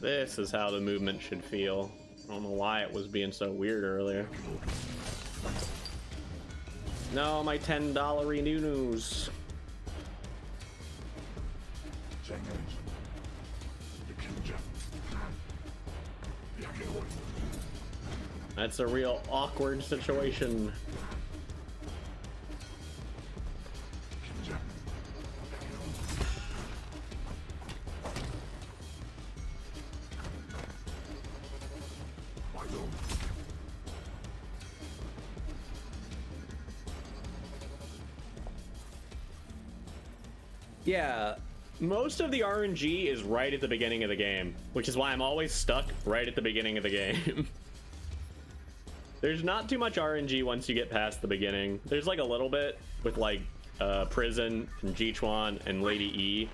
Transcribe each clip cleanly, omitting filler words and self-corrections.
This is how the movement should feel. I don't know why it was being so weird earlier. No, my $10 news. That's a real awkward situation. Yeah, most of the RNG is right at the beginning of the game, which is why I'm always stuck right at the beginning of the game. There's not too much RNG once you get past the beginning. There's like a little bit with like Prison and Jichuan and Lady E,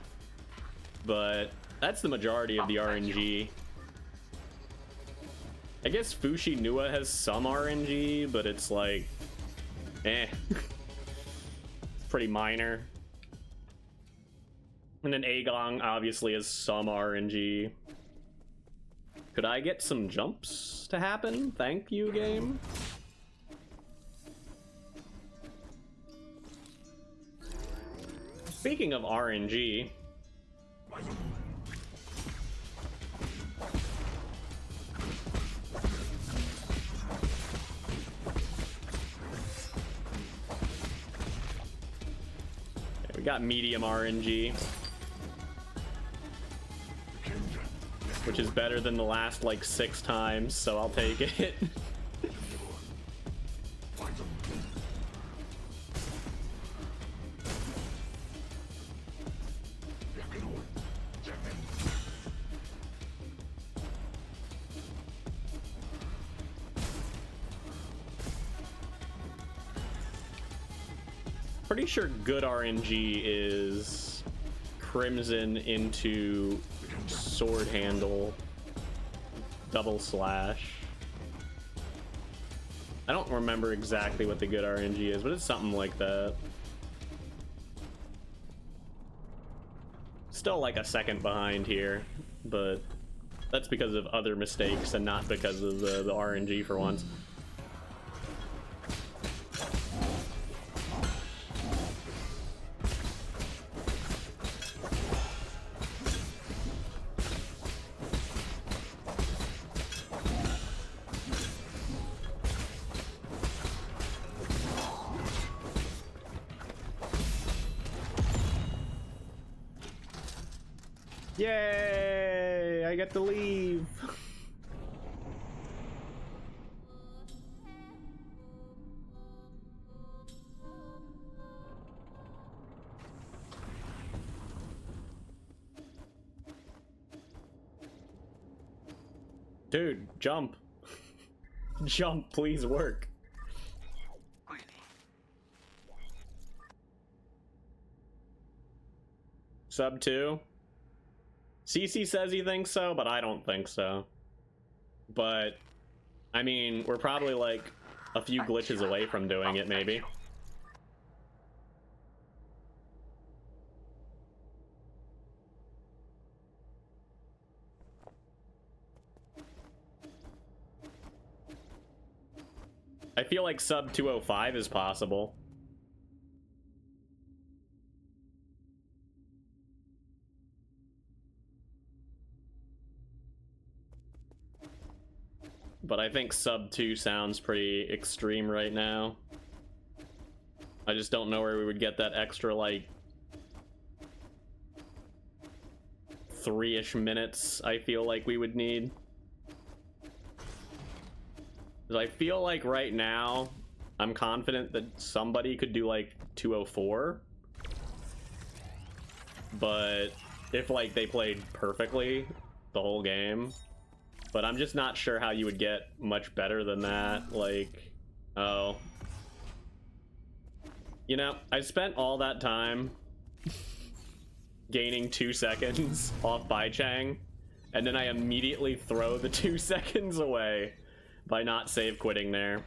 but that's the majority of the RNG. I guess Fushi Nua has some RNG, but it's like, eh. It's pretty minor. And then Agong obviously has some RNG. Could I get some jumps to happen? Thank you, game. Speaking of RNG, we got medium RNG, which is better than the last like 6 times, so I'll take it. Pretty sure good RNG is Crimson into sword handle double slash. I don't remember exactly what the good RNG is, but it's something like that. Still like a second behind here, but that's because of other mistakes and not because of the RNG for once. Yay! I get to leave. Dude, jump. Jump, please work. Sub 2? CC says he thinks so, but I don't think so. But, I mean, we're probably like a few glitches away from doing it, maybe. I feel like sub 205 is possible. But I think sub 2 sounds pretty extreme right now. I just don't know where we would get that extra, like, 3-ish minutes I feel like we would need. Because I feel like right now, I'm confident that somebody could do, like, 204. But if, like, they played perfectly the whole game. But I'm just not sure how you would get much better than that. Like, oh. You know, I spent all that time gaining 2 seconds off Bai Chang, and then I immediately throw the 2 seconds away by not save quitting there.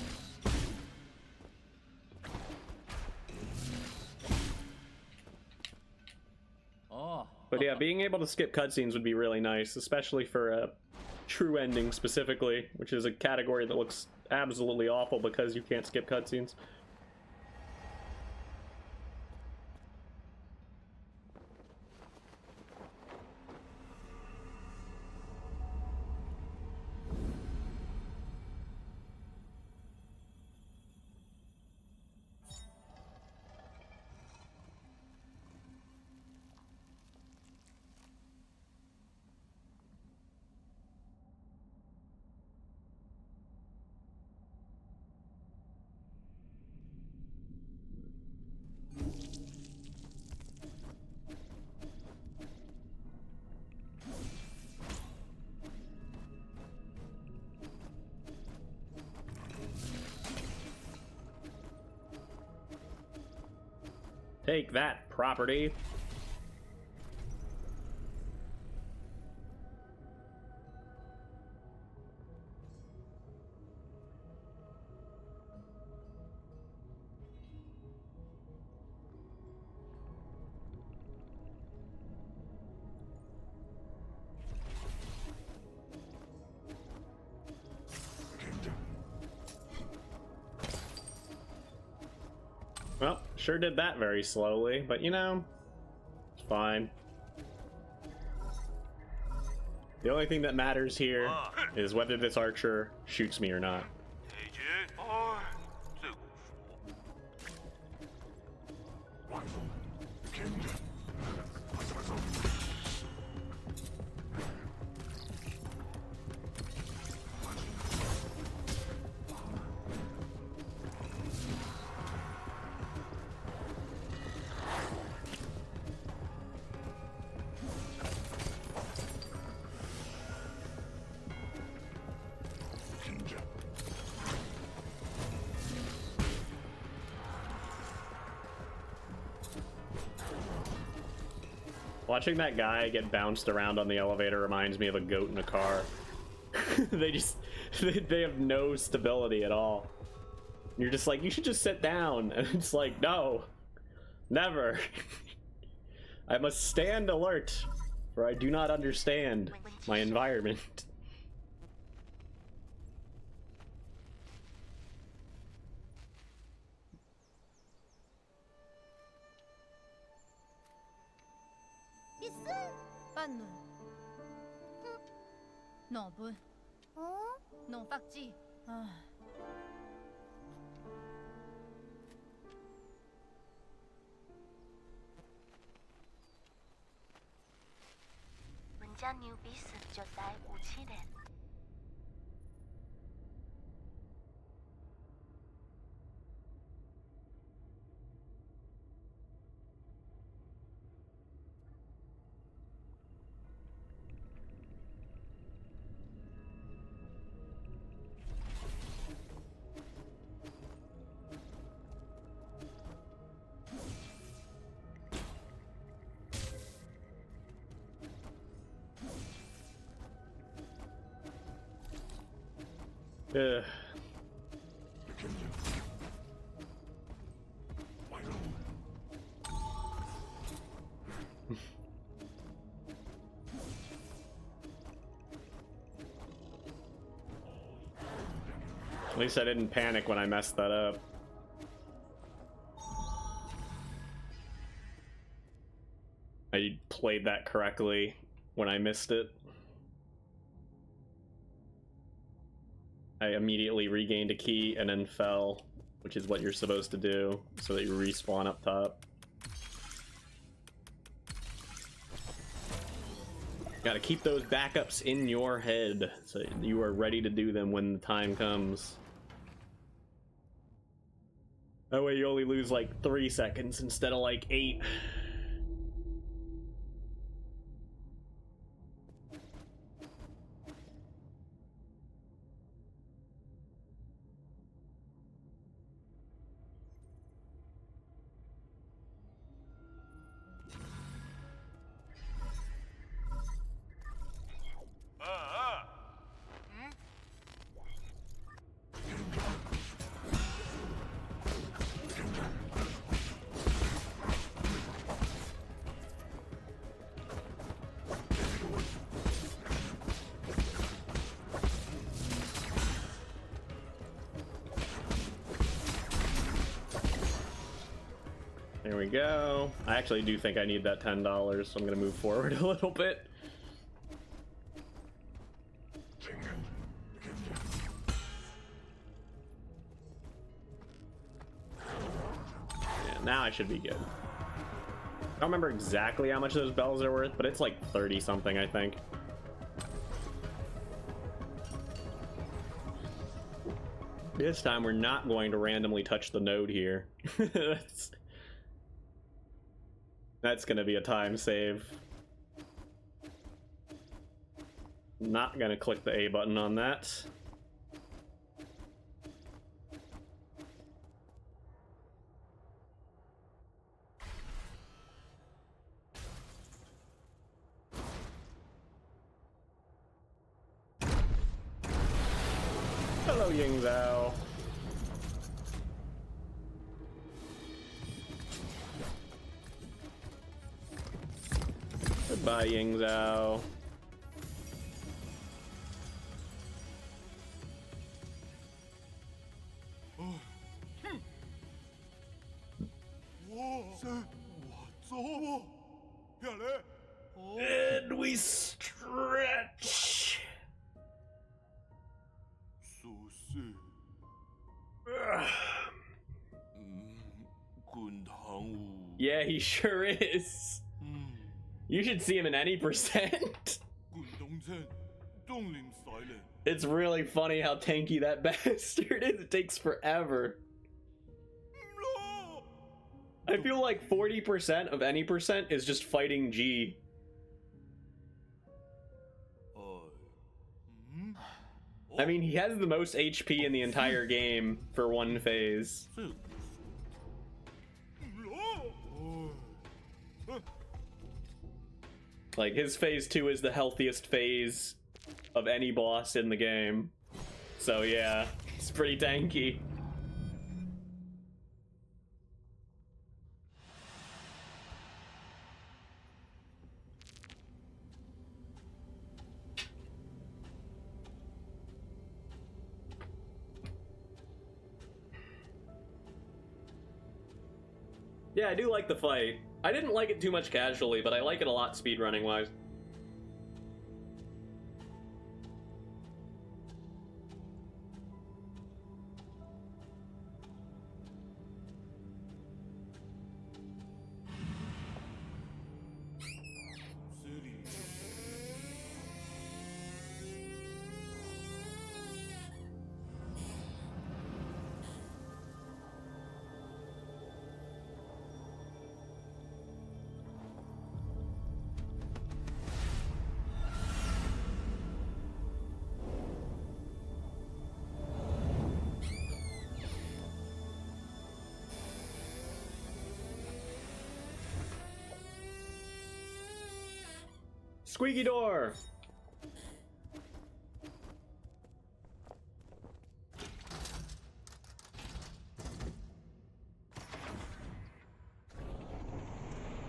Yeah, being able to skip cutscenes would be really nice, especially for a true ending specifically, which is a category that looks absolutely awful because you can't skip cutscenes. Take that, property. Well, sure did that very slowly, but you know, it's fine. The only thing that matters here is whether this archer shoots me or not. Watching that guy get bounced around on the elevator reminds me of a goat in a car. they have no stability at all. You're just like, you should just sit down. And it's like, no, never. I must stand alert, for I do not understand my environment. Pannu. No, bun. No, fac gì? Mình cha nhiều bí sự cho tại vũ khí đèn. Ugh. At least I didn't panic when I messed that up. I played that correctly when I missed it. I immediately regained a key and then fell, which is what you're supposed to do, so that you respawn up top. Gotta keep those backups in your head, so you are ready to do them when the time comes. That way you only lose like 3 seconds instead of like 8. There we go. I actually do think I need that $10, so I'm gonna move forward a little bit. Yeah, now I should be good. I don't remember exactly how much those bells are worth, but it's like 30 something, I think. This time we're not going to randomly touch the node here. That's gonna be a time save. Not gonna click the A button on that. Hello, Ying Zhao. Goodbye, Ying Zhao. And we stretch. Yeah, he sure is. You should see him in any percent. It's really funny how tanky that bastard is. It takes forever. I feel like 40% of any percent is just fighting G. I mean, he has the most HP in the entire game for one phase. Like, his phase 2 is the healthiest phase of any boss in the game. So yeah, it's pretty tanky. Yeah, I do like the fight. I didn't like it too much casually, but I like it a lot speedrunning wise. Squeaky door!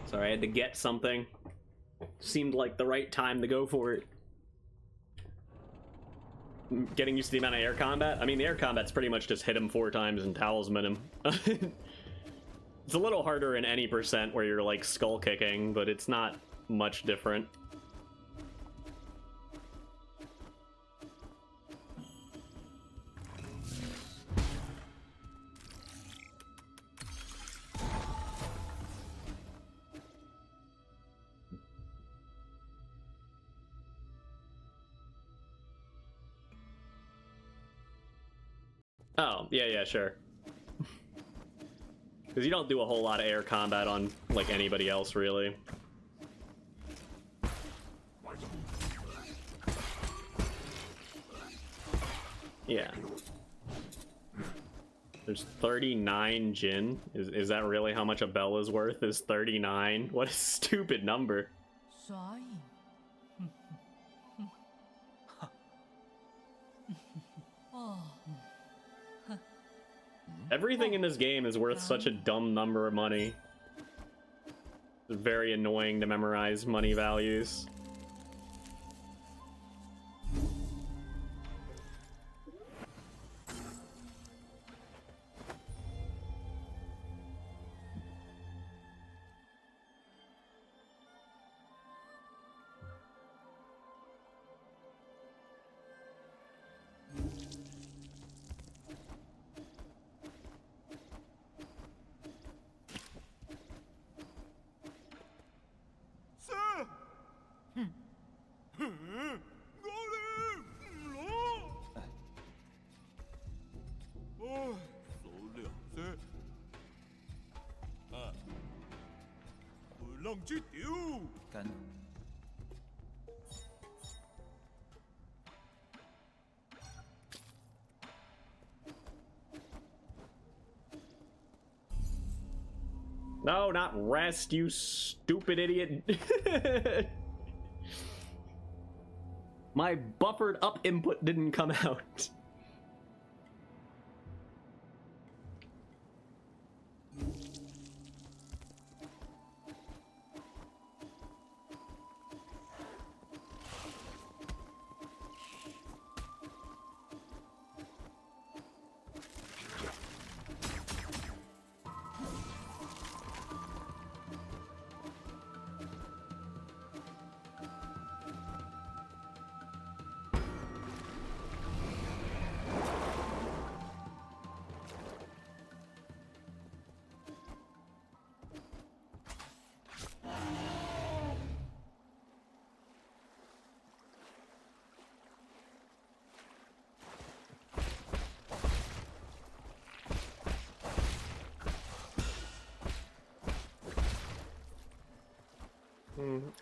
Sorry, I had to get something. Seemed like the right time to go for it. Getting used to the amount of air combat? I mean, the air combat's pretty much just hit him 4 times and talisman him. It's a little harder in any percent where you're like skull kicking, but it's not much different. Oh, yeah, sure. Because you don't do a whole lot of air combat on, like, anybody else, really. Yeah. There's 39 Jin. Is that really how much a bell is worth? Is 39? What a stupid number. Everything in this game is worth such a dumb number of money. It's very annoying to memorize money values. lòng chi tiêu. Cần. No, not rest, you stupid idiot. My buffered up input didn't come out.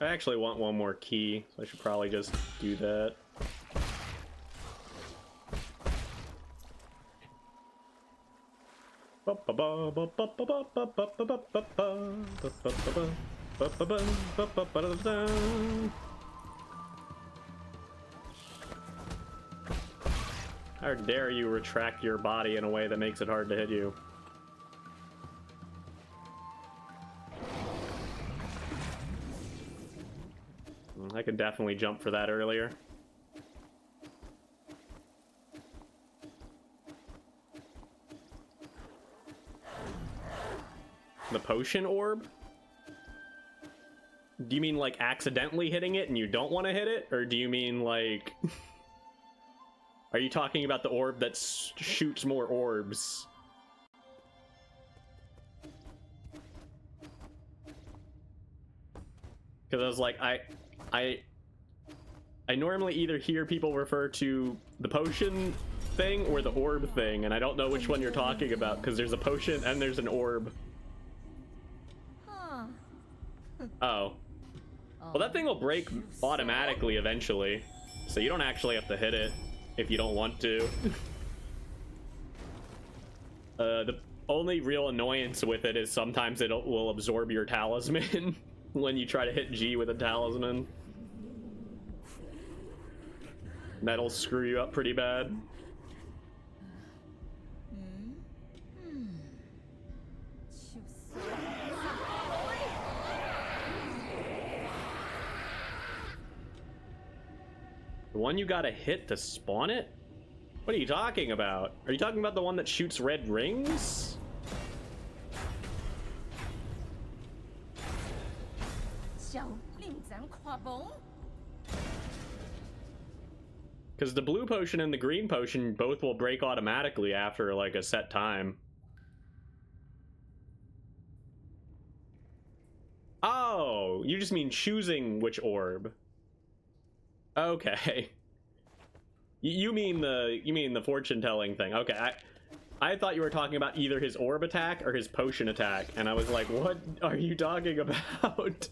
I actually want one more key, so I should probably just do that. How dare you retract your body in a way that makes it hard to hit you? I could definitely jump for that earlier. The potion orb? Do you mean like accidentally hitting it and you don't want to hit it? Or do you mean like... Are you talking about the orb that shoots more orbs? Because I was like, I normally either hear people refer to the potion thing or the orb thing, and I don't know which one you're talking about, because there's a potion and there's an orb. Oh. Well, that thing will break automatically eventually, so you don't actually have to hit it if you don't want to. The only real annoyance with it is sometimes it will absorb your talisman when you try to hit G with a talisman. That'll screw you up pretty bad. The one you gotta hit to spawn it? What are you talking about? Are you talking about the one that shoots red rings? Because the blue potion and the green potion both will break automatically after like a set time. Oh, you just mean choosing which orb. Okay. You mean the fortune telling thing. Okay, I thought you were talking about either his orb attack or his potion attack, and I was like, what are you talking about?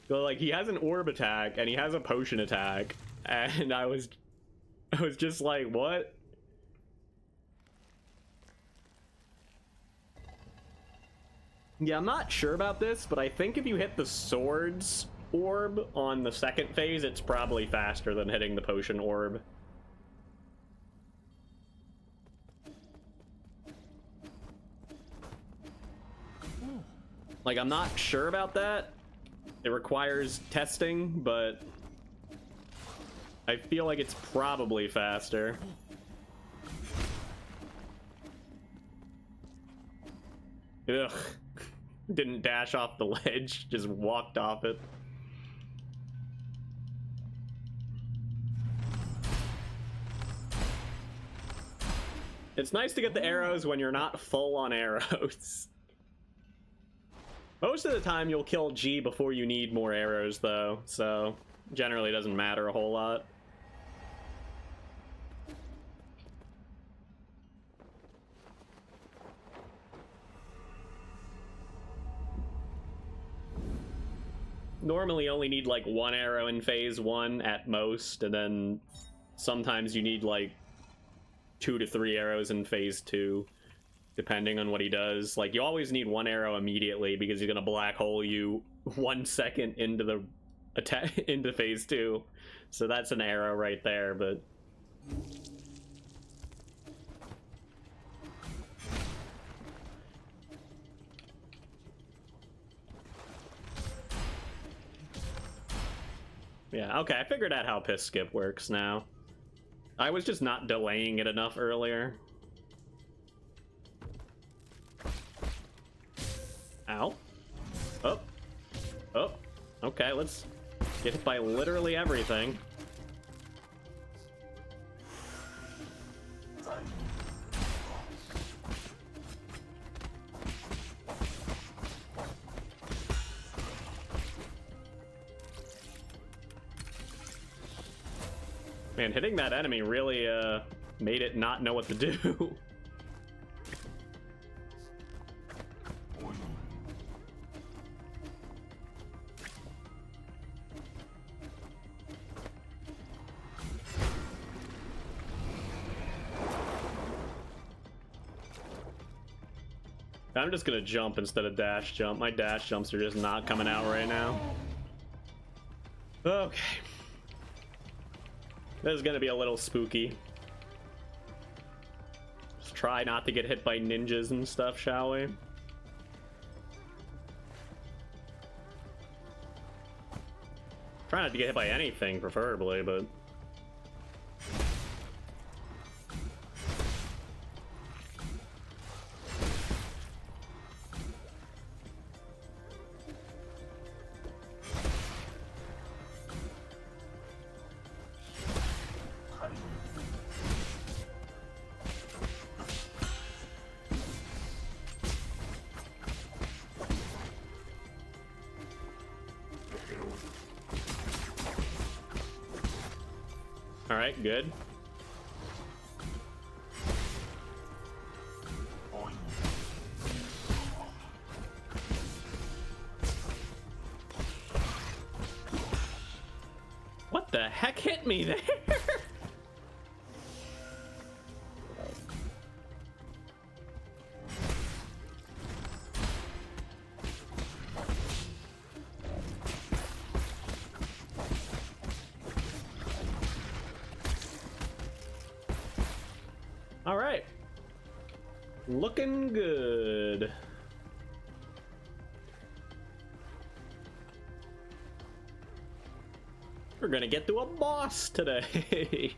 So like he has an orb attack and he has a potion attack, and I was just like, what? Yeah, I'm not sure about this, but I think if you hit the swords orb on the second phase, it's probably faster than hitting the potion orb. Like, I'm not sure about that. It requires testing, but I feel like it's probably faster. Ugh. Didn't dash off the ledge, just walked off it. It's nice to get the arrows when you're not full on arrows. Most of the time you'll kill G before you need more arrows though, so generally doesn't matter a whole lot. normally only need like one arrow in phase 1 at most, and then sometimes you need like 2 to 3 arrows in phase 2, depending on what he does. Like, you always need one arrow immediately because he's gonna black hole you 1 second into the attack into phase 2. So that's an arrow right there, but yeah, okay, I figured out how piss skip works now. I was just not delaying it enough earlier. Ow. Oh. Oh. Okay, let's get hit by literally everything. Man, hitting that enemy really made it not know what to do. I'm just gonna jump instead of dash jump. My dash jumps are just not coming out right now. Okay. This is gonna be a little spooky. Just try not to get hit by ninjas and stuff, shall we? Try not to get hit by anything, preferably, but... Alright, good. What the heck hit me there? All right, looking good. We're gonna get to a boss today.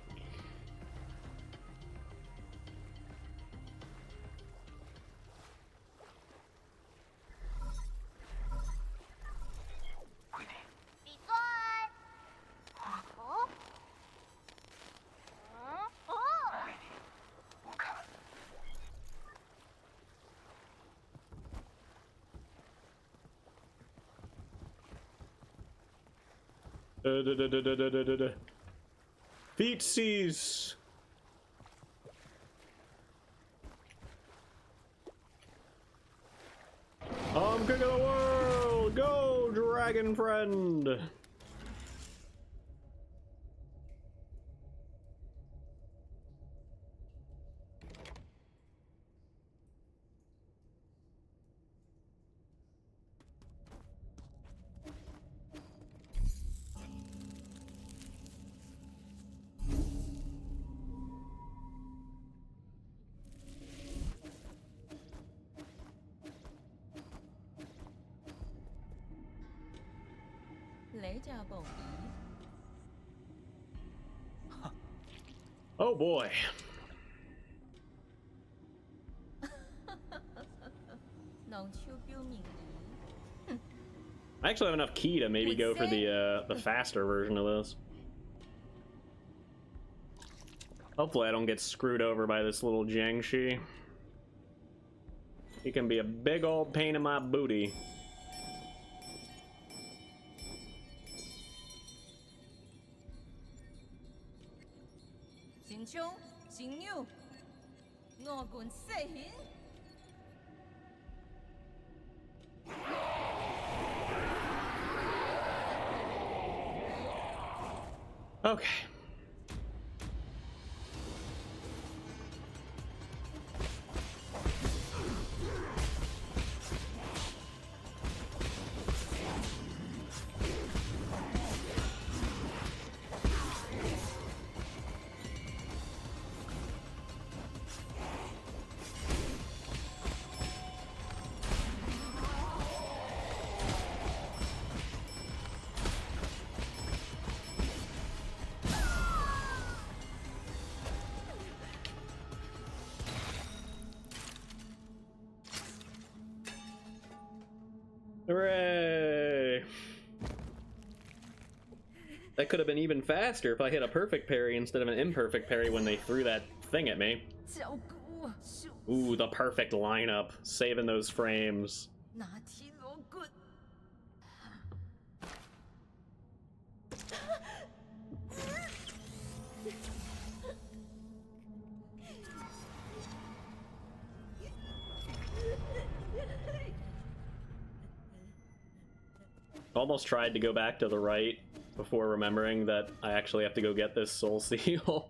Feetsies. I'm king of the world. Go, dragon friend. Oh boy. I actually have enough key to maybe go for the faster version of this. Hopefully I don't get screwed over by this little Jiangshi. He can be a big old pain in my booty. Okay. Hooray! That could have been even faster if I hit a perfect parry instead of an imperfect parry when they threw that thing at me. 照顾树 Ooh, the perfect lineup. Saving those frames. 拿提罗棍。Almost tried to go back to the right before remembering that I actually have to go get this soul seal.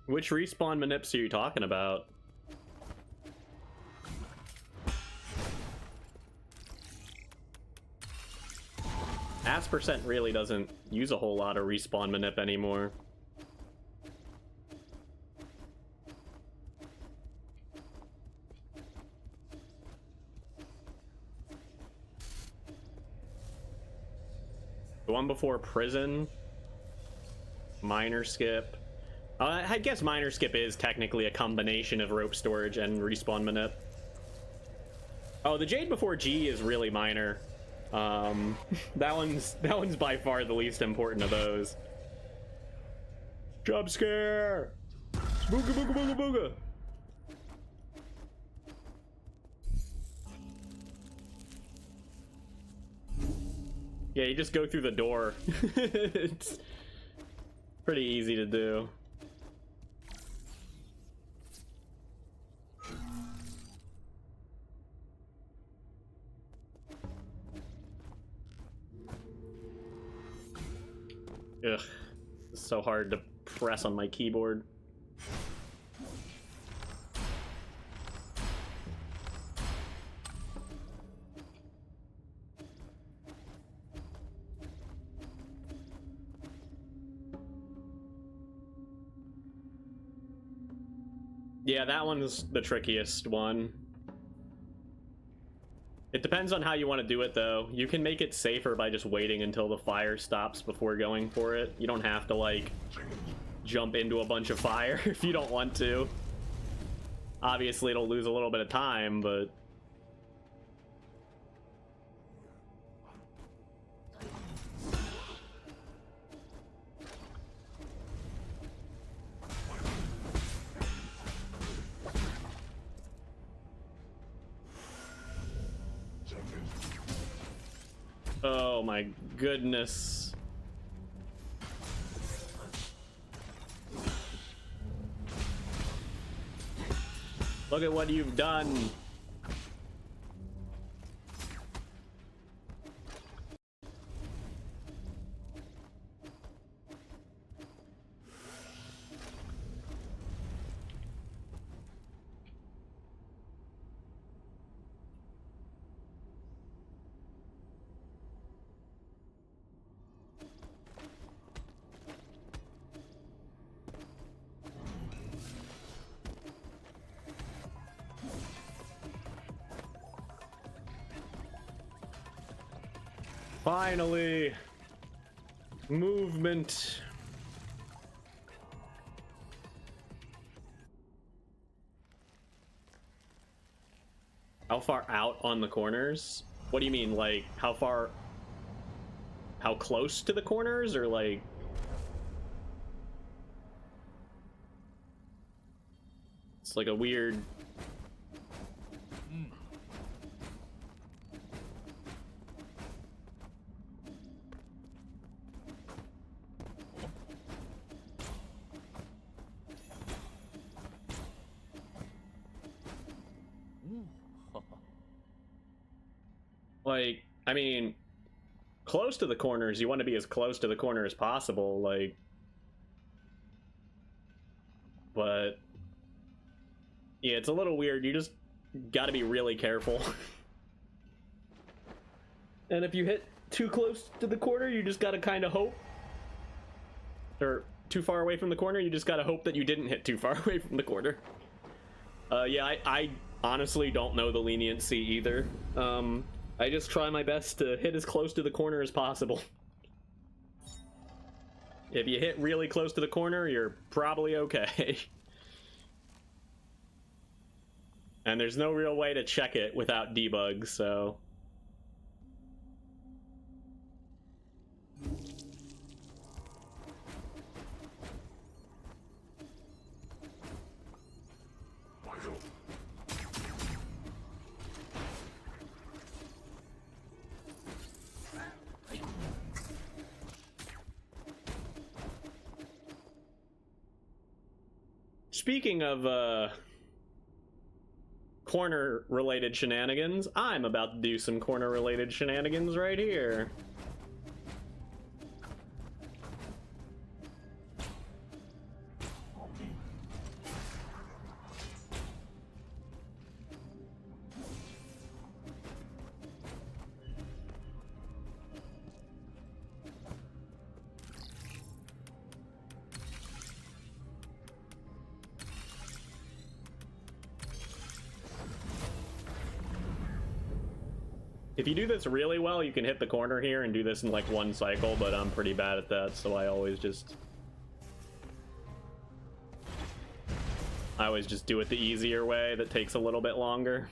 Which respawn manips are you talking about? Aspercent really doesn't use a whole lot of respawn manip anymore. The one before prison, minor skip. I guess minor skip is technically a combination of rope storage and respawn manip. Oh, the Jade before G is really minor. That one's by far the least important of those. Jump scare! Booga booga booga booga! Yeah, you just go through the door. It's pretty easy to do. Ugh, it's so hard to press on my keyboard. Yeah, that one's the trickiest one. It depends on how you want to do it, though. You can make it safer by just waiting until the fire stops before going for it. You don't have to, like, jump into a bunch of fire if you don't want to. Obviously, it'll lose a little bit of time, but... Oh my goodness. Look at what you've done. Finally, movement. How far out on the corners? What do you mean, like, how far, how close to the corners, or like? It's like a weird... Like, I mean, close to the corners, you want to be as close to the corner as possible, like, but yeah, it's a little weird. You just got to be really careful. And if you hit too close to the corner, you just got to kind of hope, or too far away from the corner, you just got to hope that you didn't hit too far away from the corner. Yeah, I honestly don't know the leniency either. I just try my best to hit as close to the corner as possible. If you hit really close to the corner, you're probably okay. And there's no real way to check it without debug, so... Speaking of, corner-related shenanigans, I'm about to do some corner-related shenanigans right here. If you do this really well, you can hit the corner here and do this in like one cycle, but I'm pretty bad at that, so I always just do it the easier way that takes a little bit longer.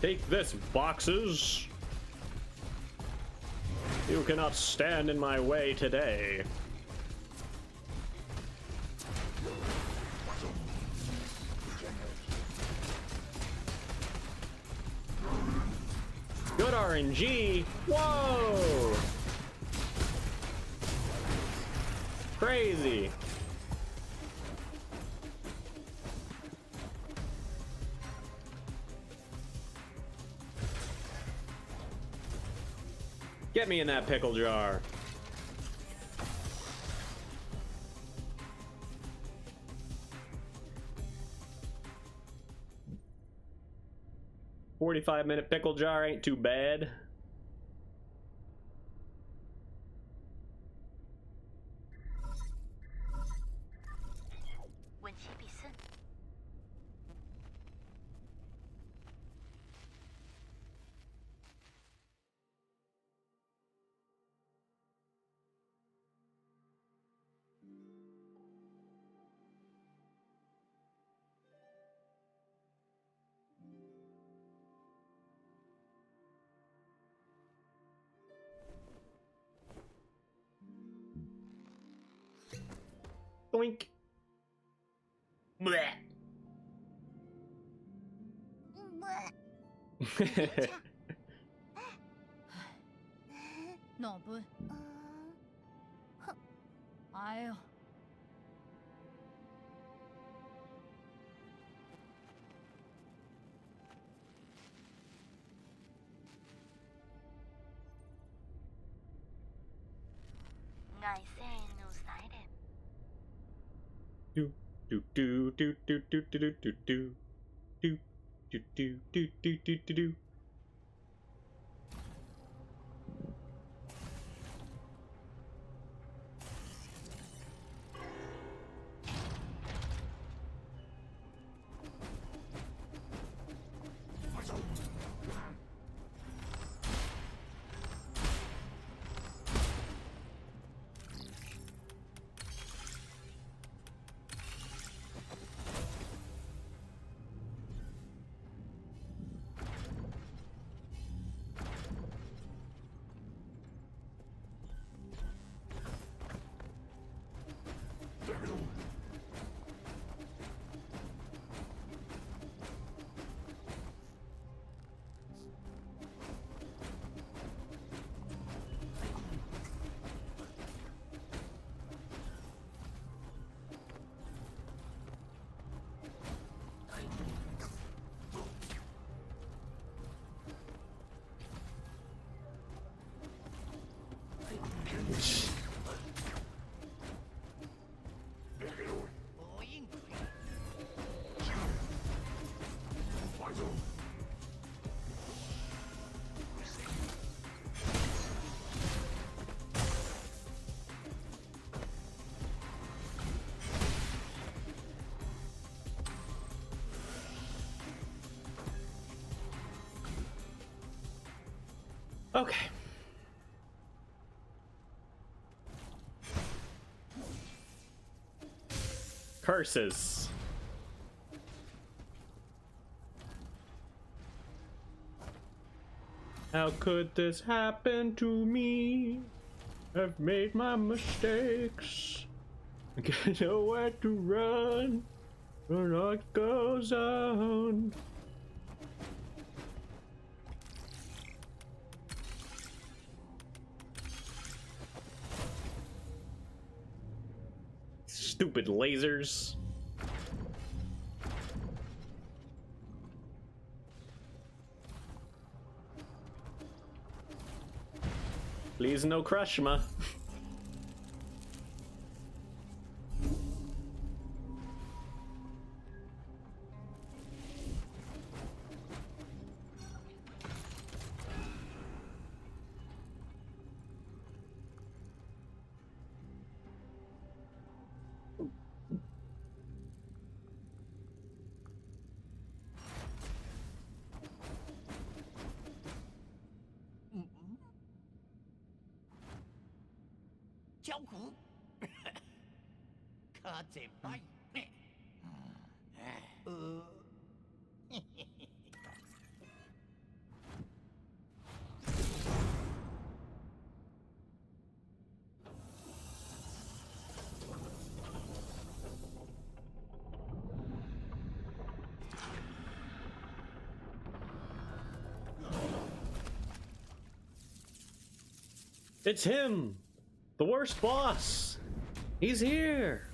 Take this, boxes. You cannot stand in my way today. Good RNG. Whoa! Crazy. Get me in that pickle jar. "45-minute pickle jar ain't too bad." Boink. Blech. 脑杯。哎呦，do do do do do do do do do do do do do do do do do do. Okay. Curses. How could this happen to me? I've made my mistakes. I got nowhere to run. When what goes on. Stupid lasers. Please no crush ma. It's him! The worst boss! He's here!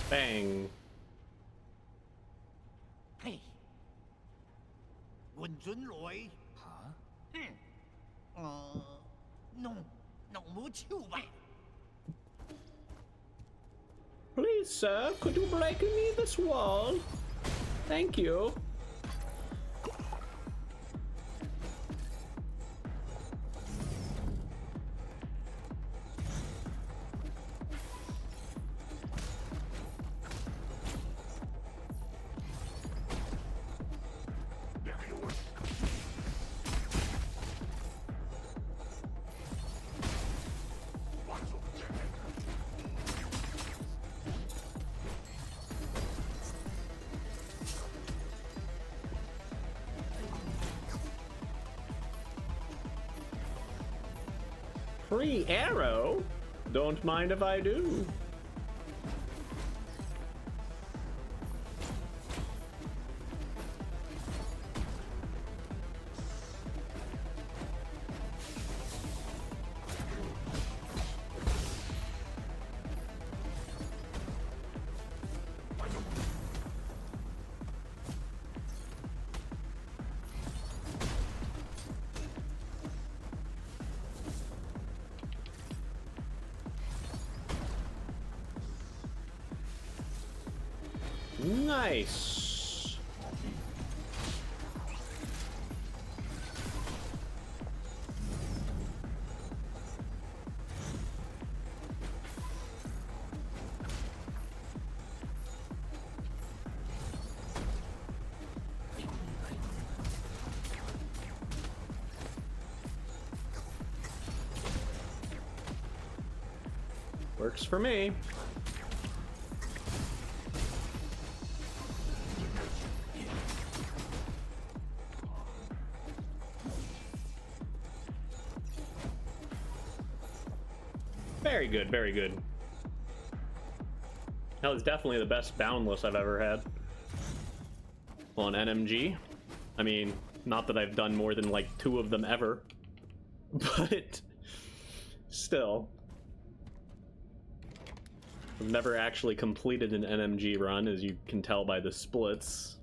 Bang. Hey. 換准來弄冇超吧 Please, sir, could you break me this wall? Thank you. Free arrow? Don't mind if I do. Nice. Works for me. Very good, very good. That was definitely the best boundless I've ever had on NMG. I mean, not that I've done more than like 2 of them ever, but still. I've never actually completed an NMG run, as you can tell by the splits.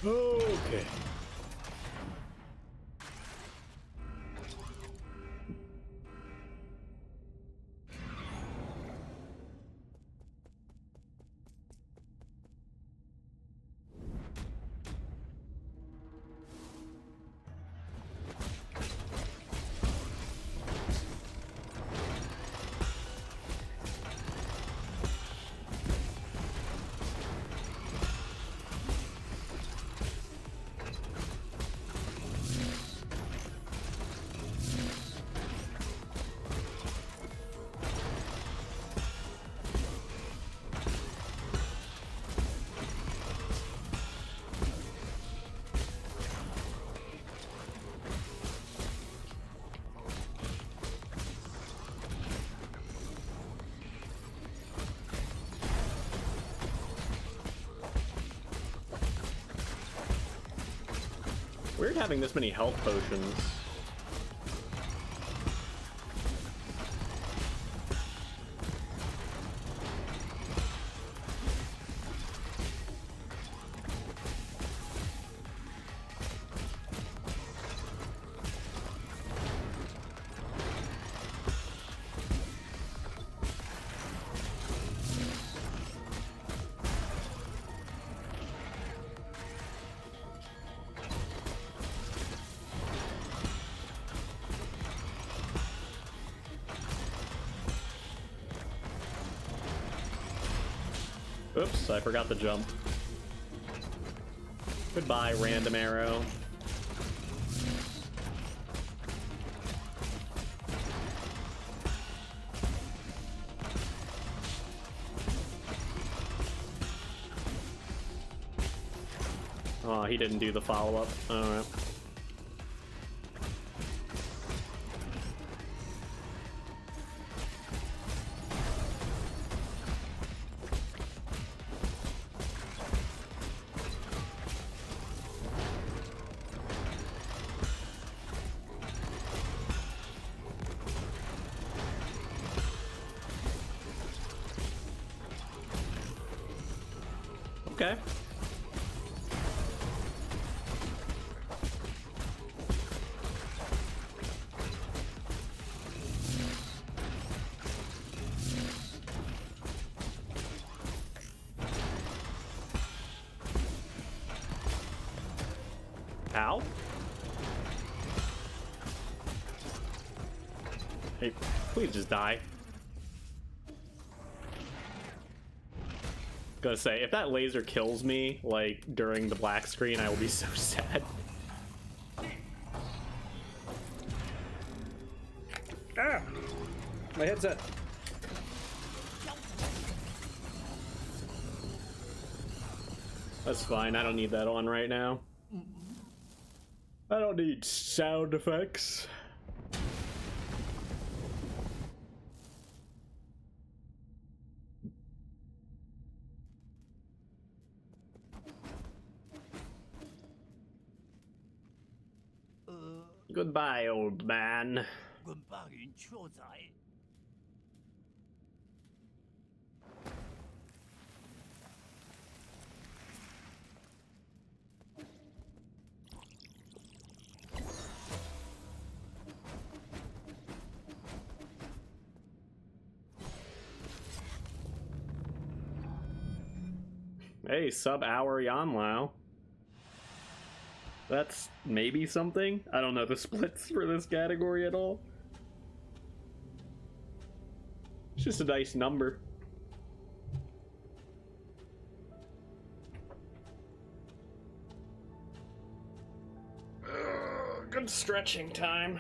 Okay. Weird having this many health potions. Oops, I forgot the jump. Goodbye, random arrow. Oh, he didn't do the follow-up. Alright. Okay. Ow. Hey, please just die. Gonna say, if that laser kills me, like, during the black screen, I will be so sad. Ah! My headset. That's fine, I don't need that on right now. I don't need sound effects. Goodbye, old man. Hey, sub-hour Yanlao. That's maybe something? I don't know the splits for this category at all. It's just a nice number. Good stretching time.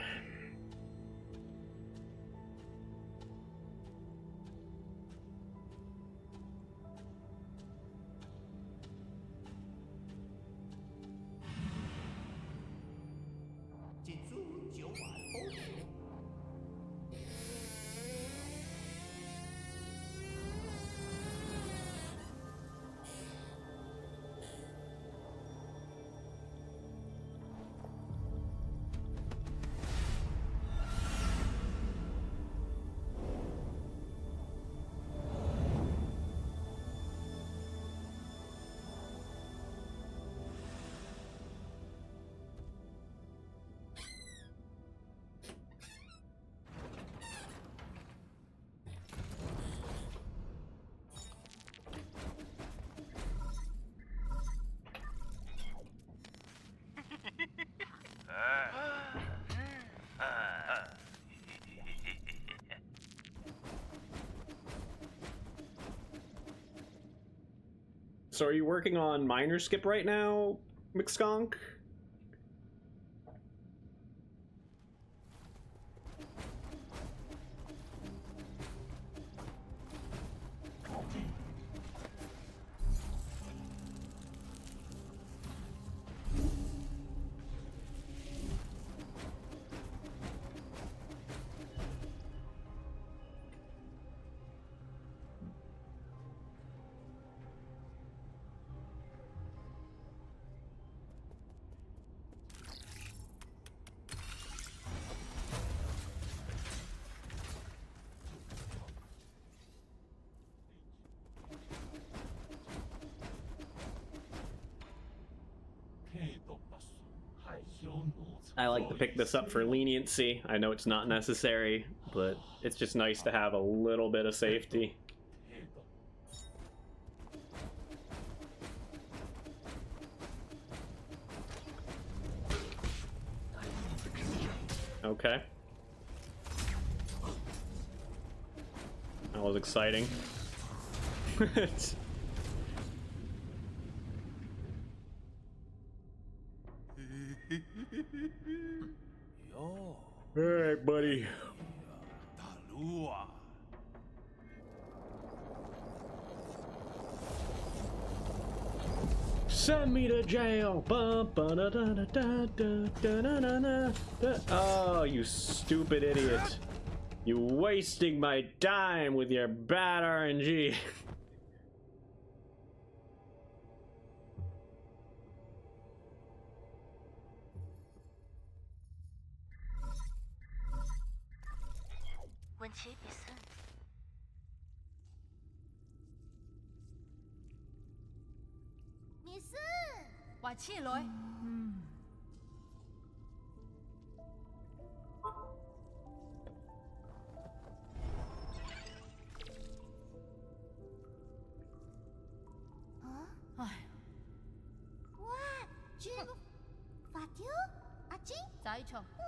So are you working on minor skip right now, McSkonk? I like to pick this up for leniency. I know it's not necessary, but it's just nice to have a little bit of safety. Okay. That was exciting. Alright, buddy. Send me to jail. Oh, you stupid idiot. You wasting my time with your bad RNG.文奇比森， 你是话起来，啊，哎，哇，这个法条阿金，再唱，哼。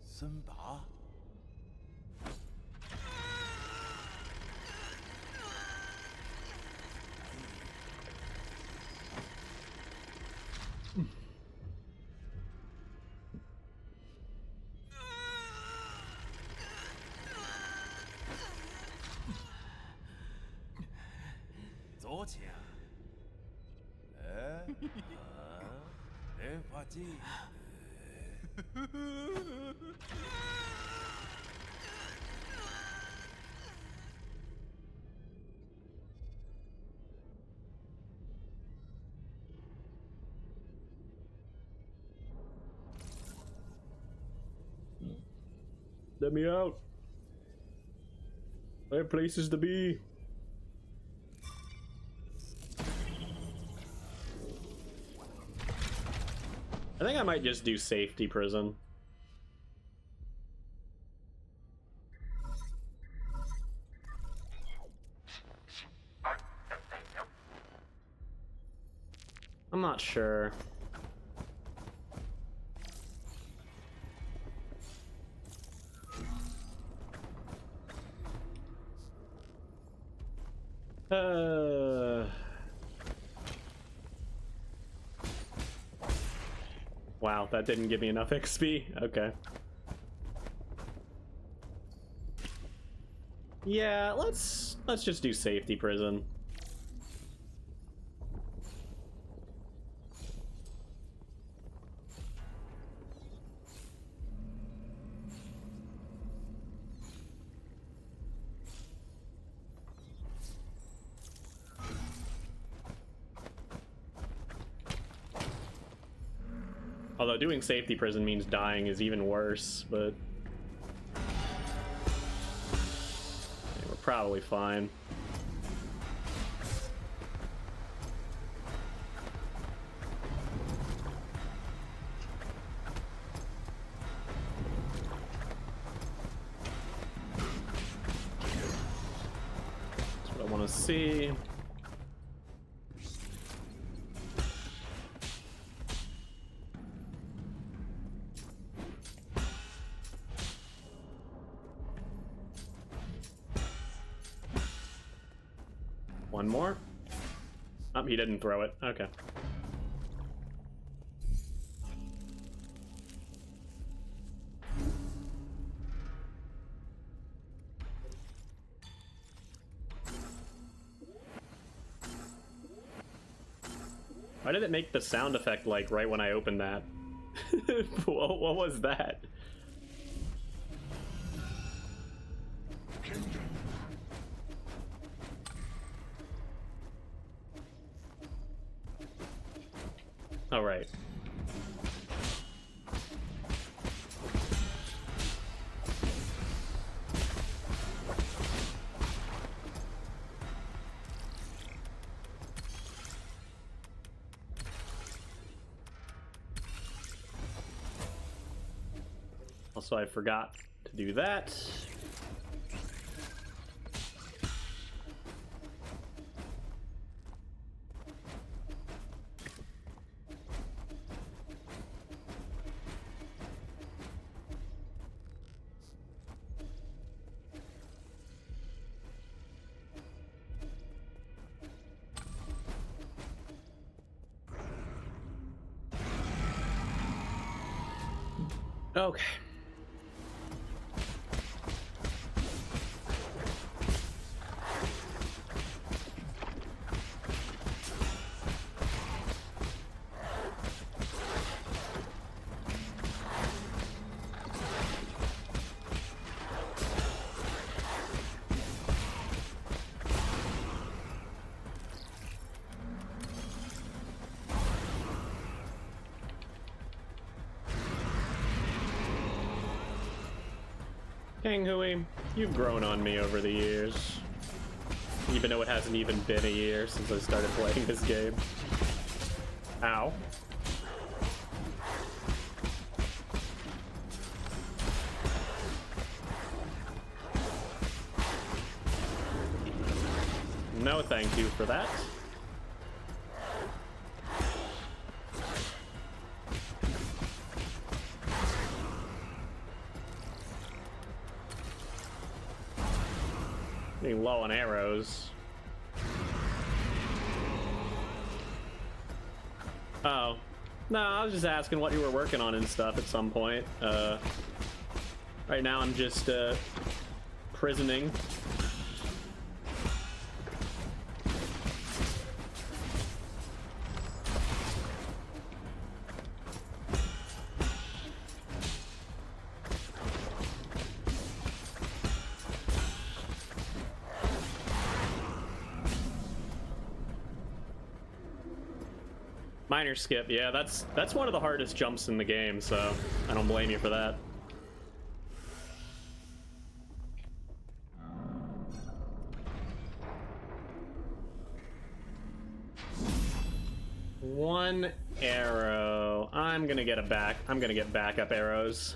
森达，左前，哎，雷法基。 Let me out. I have places to be. I think I might just do safety prison. I'm not sure. Wow, that didn't give me enough XP. Okay. Yeah, let's just do safety prison. Although doing safety prison means dying is even worse, but... Okay, we're probably fine. That's what I want to see. One more. Oh, he didn't throw it. Okay. Why did it make the sound effect like right when I opened that? What was that? All right. Also, I forgot to do that. Okay. King Hui, you've grown on me over the years. Even though it hasn't even been a year since I started playing this game. Ow. No thank you for that. Getting low on arrows. Oh. No, I was just asking what you were working on and stuff at some point. Right now I'm just, prisoning. Minor skip, yeah, that's one of the hardest jumps in the game, so I don't blame you for that. One arrow. I'm gonna get backup arrows.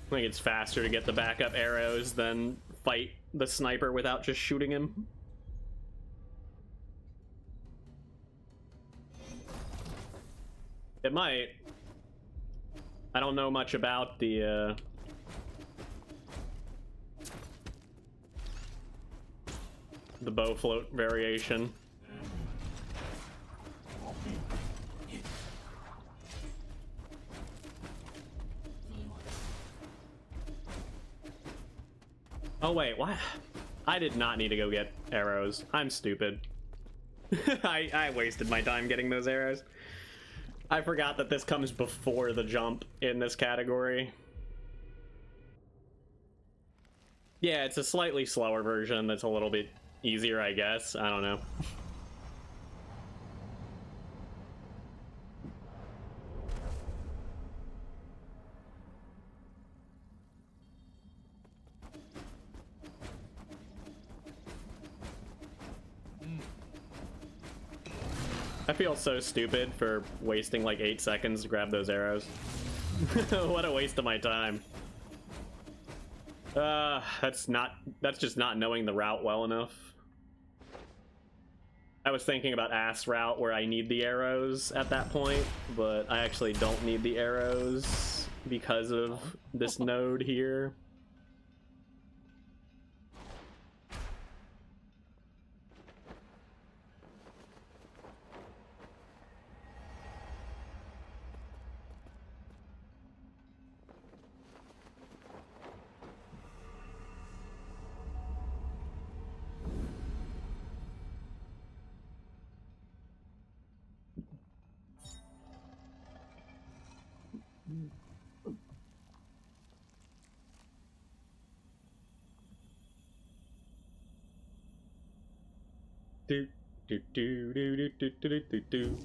I think it's faster to get the backup arrows than fight the sniper without just shooting him. It might. I don't know much about the bow float variation. Oh wait, what? I did not need to go get arrows. I'm stupid. I wasted my time getting those arrows. I forgot that this comes before the jump in this category. Yeah, it's a slightly slower version that's a little bit easier, I guess. I don't know. I feel so stupid for wasting like 8 seconds to grab those arrows. What a waste of my time. That's just not knowing the route well enough. I was thinking about ass route where I need the arrows at that point, but I actually don't need the arrows because of this node here. Do do do do do do do do do.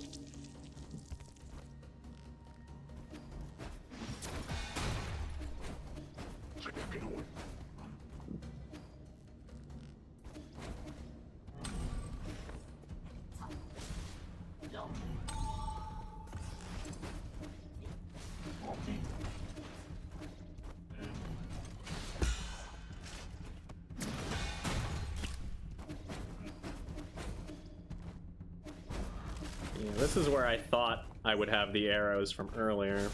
Yeah, this is where I thought I would have the arrows from earlier.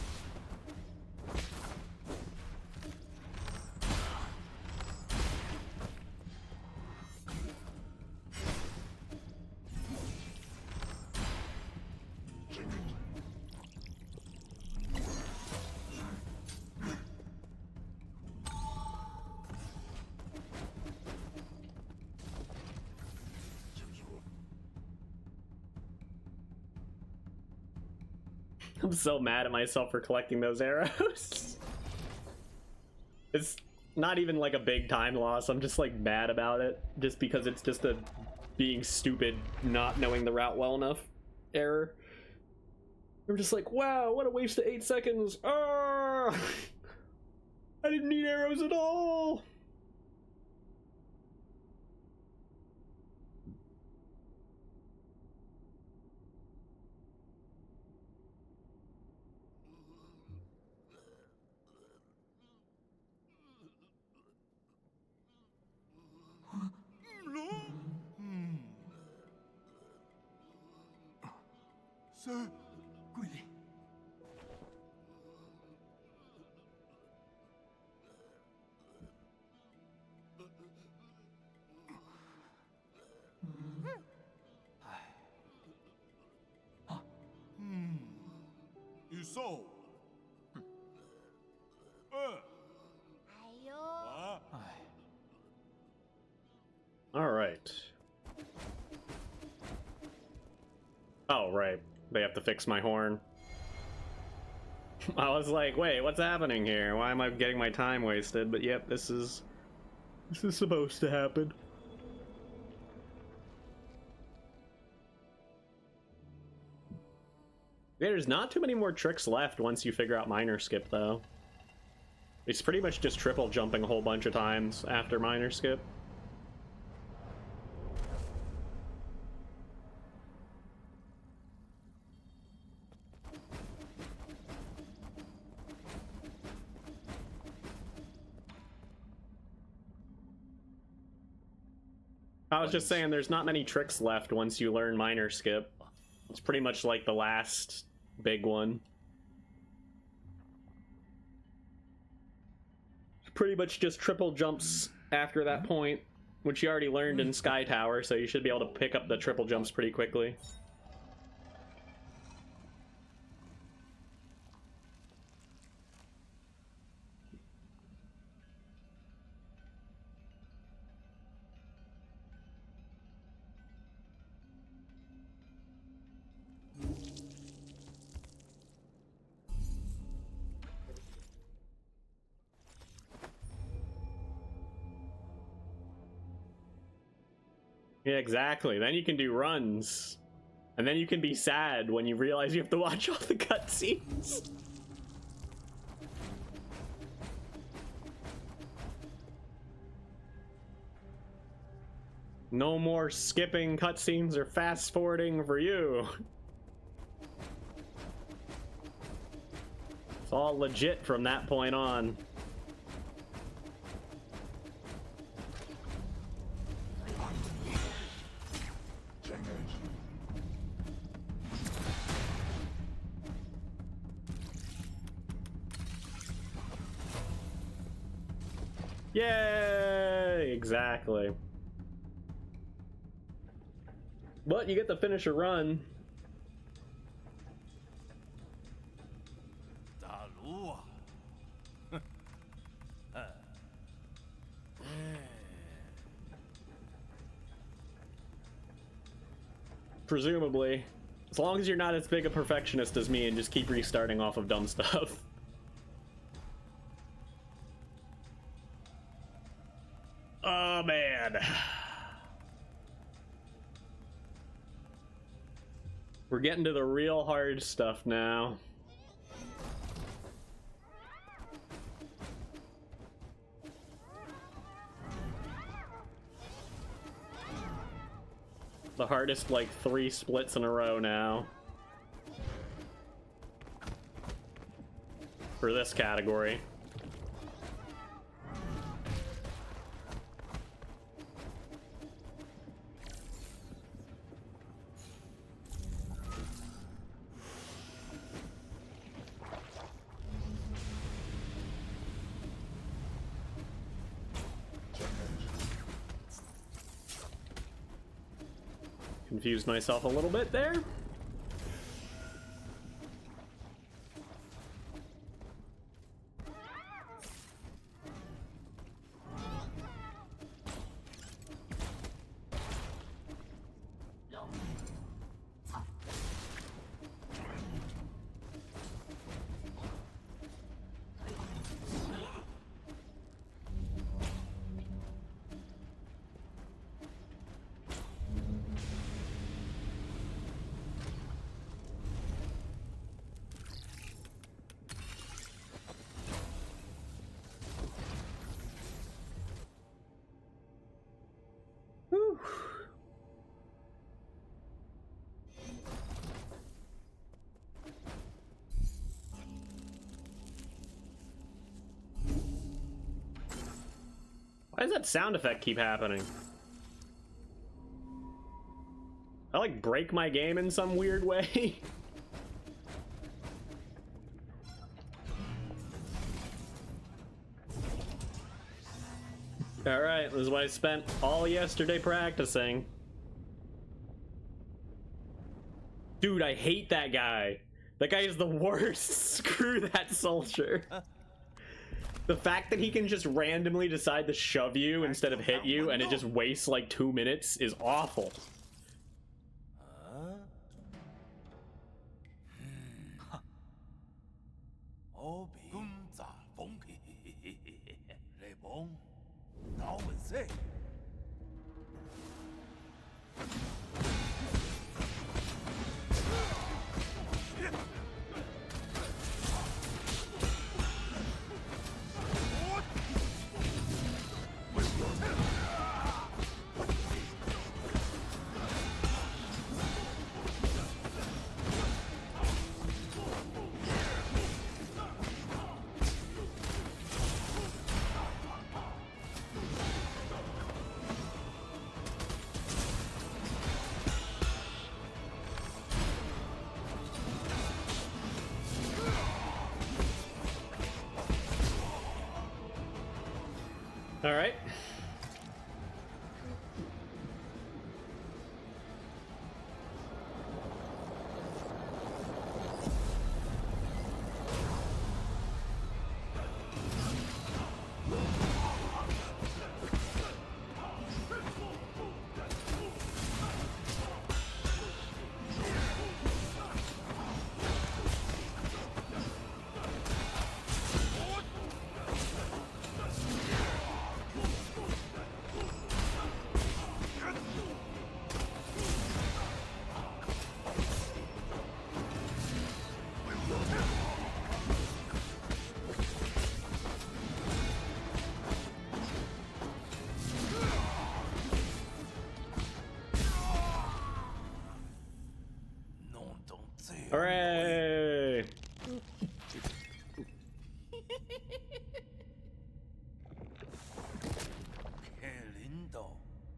I'm so mad at myself for collecting those arrows. It's not even like a big time loss. I'm just like mad about it just because it's just a being stupid, not knowing the route well enough error. I'm just like, wow, what a waste of 8 seconds. Ah! I didn't need arrows at all. Sir, 桂林。You sold. 哎呦， All right. Oh, right. They have to fix my horn. I was like, wait, what's happening here? Why am I getting my time wasted? But yep, this is supposed to happen. There's not too many more tricks left once you figure out minor skip, though. It's pretty much just triple jumping a whole bunch of times after minor skip. I was just saying there's not many tricks left once you learn minor skip. It's pretty much like the last big one. Pretty much just triple jumps after that point, which you already learned in Sky Tower, so you should be able to pick up the triple jumps pretty quickly. Yeah, exactly. Then you can do runs. And then you can be sad when you realize you have to watch all the cutscenes. No more skipping cutscenes or fast forwarding for you. It's all legit from that point on. Yay! Exactly. But you get to finish a run. 大卢啊，Presumably. As long as you're not as big a perfectionist as me and just keep restarting off of dumb stuff. Oh, man. We're getting to the real hard stuff now. The hardest, like, 3 splits in a row now. For this category. Confused myself a little bit there. Whew. Why does that sound effect keep happening? I like break my game in some weird way. Alright, this is what I spent all yesterday practicing. Dude, I hate that guy. That guy is the worst. Screw that soldier. The fact that he can just randomly decide to shove you instead of hit you and it just wastes like 2 minutes is awful. All right.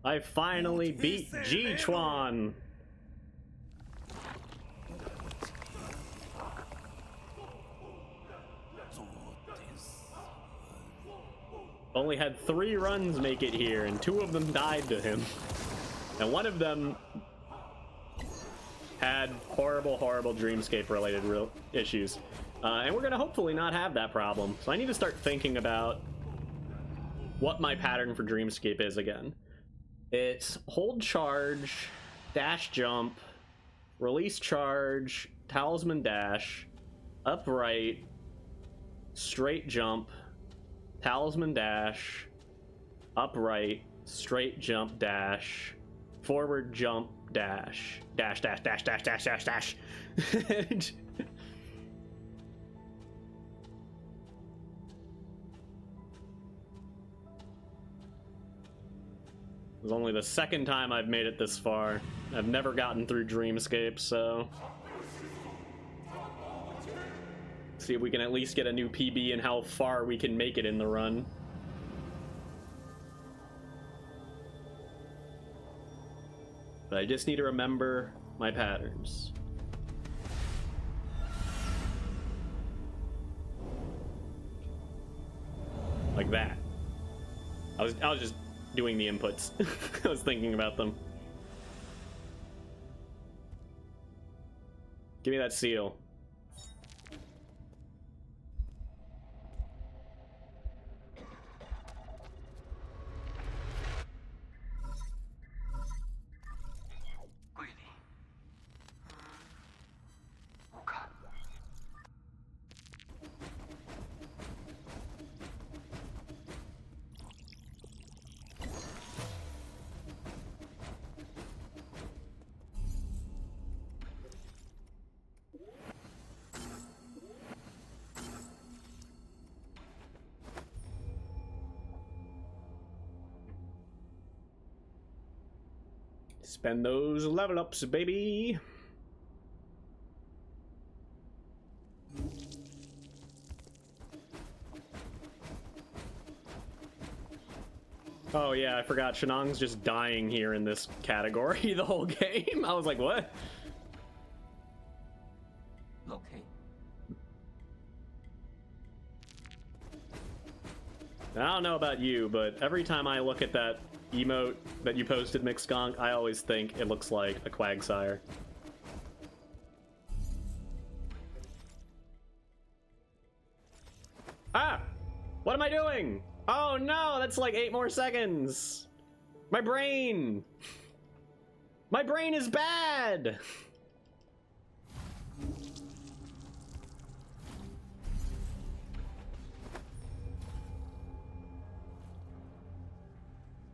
I finally beat Ji-Chuan. Only had 3 runs make it here, and 2 of them died to him. And one of them had horrible, horrible Dreamscape-related issues. And we're gonna hopefully not have that problem. So I need to start thinking about what my pattern for Dreamscape is again. It's hold charge, dash jump, release charge, talisman dash, upright, straight jump, talisman dash, upright, straight jump dash, forward jump dash, dash dash dash dash dash dash dash. It was only the 2nd time I've made it this far. I've never gotten through Dreamscape, so see if we can at least get a new PB and how far we can make it in the run. But I just need to remember my patterns. Like that. I was just doing the inputs. I was thinking about them. Give me that seal. Spend those level ups, baby. Oh yeah, I forgot Shenong's just dying here in this category the whole game. I was like, what? Okay. I don't know about you, but every time I look at that emote that you posted, Mixconk, I always think it looks like a Quagsire. Ah! What am I doing? Oh no, that's like 8 more seconds! My brain! My brain is bad!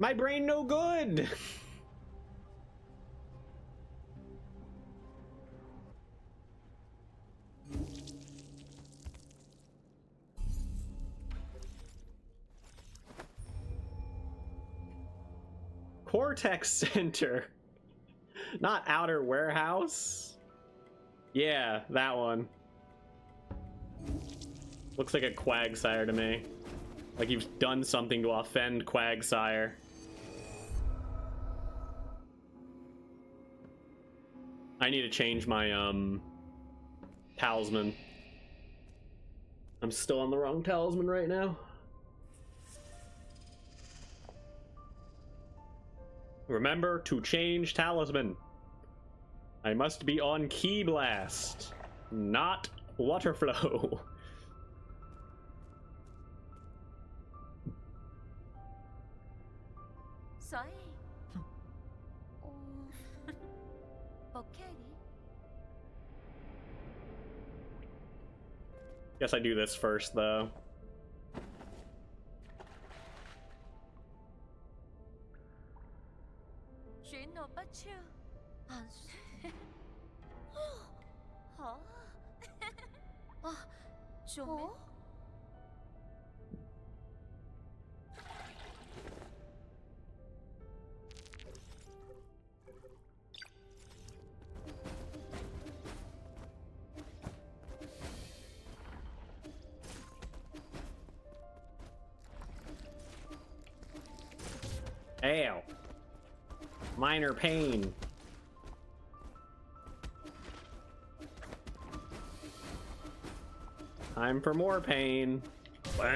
My brain no good! Cortex Center. Not Outer Warehouse. Yeah, that one. Looks like a Quagsire to me. Like you've done something to offend Quagsire. I need to change my talisman. I'm still on the wrong talisman right now. Remember to change talisman. I must be on Key Blast, not Water Flow. Sorry. Okay. Guess I do this first, though. Ow. Minor pain. Time for more pain. Blah.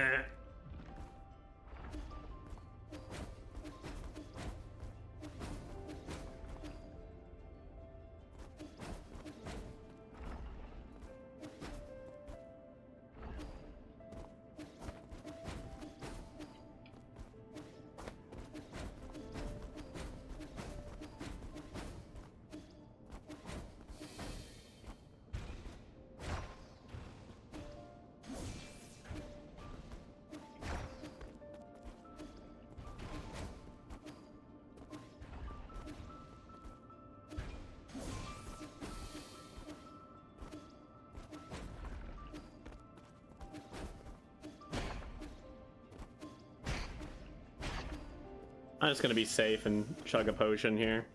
I'm just gonna be safe and chug a potion here.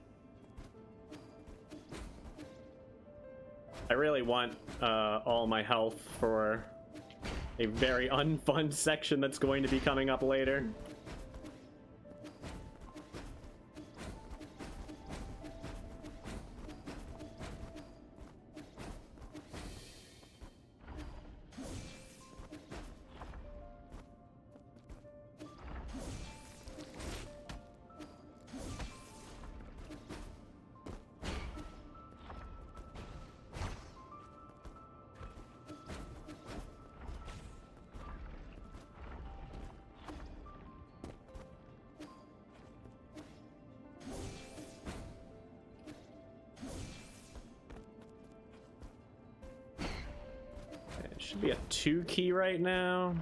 I really want all my health for a very unfun section that's going to be coming up later. Should be a 2 key right now.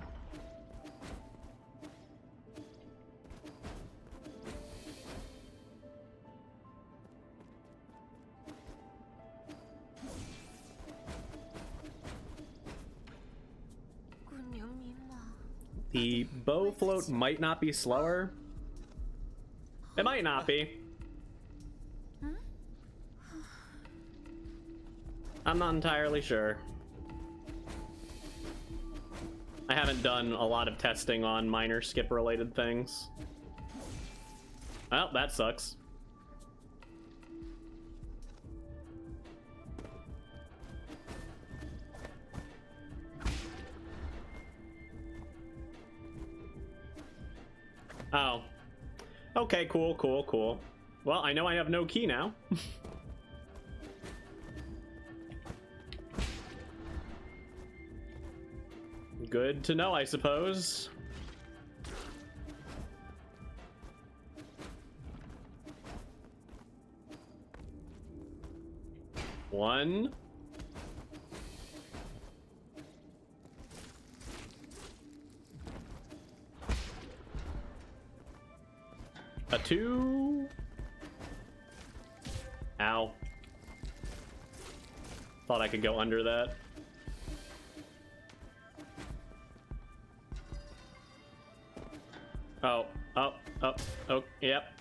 The bow float might not be slower. It might not be. I'm not entirely sure. I haven't done a lot of testing on minor skip related things. Well, that sucks. Oh. Okay, cool, cool, cool. Well, I know I have no key now. Good to know, I suppose. One. A 2. Ow. Thought I could go under that. Oh, oh, yep.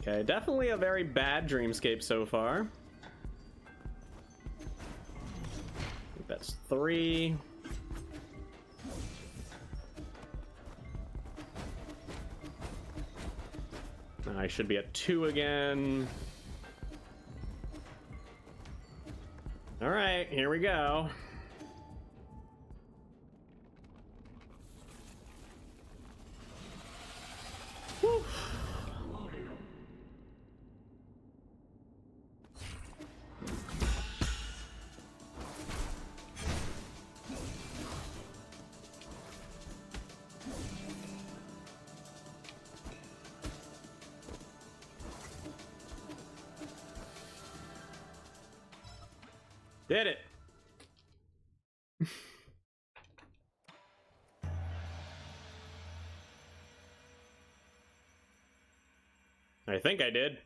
Okay, definitely a very bad dreamscape so far. I think that's 3. I should be at 2 again. All right, here we go. Whew. Did it. I think I did.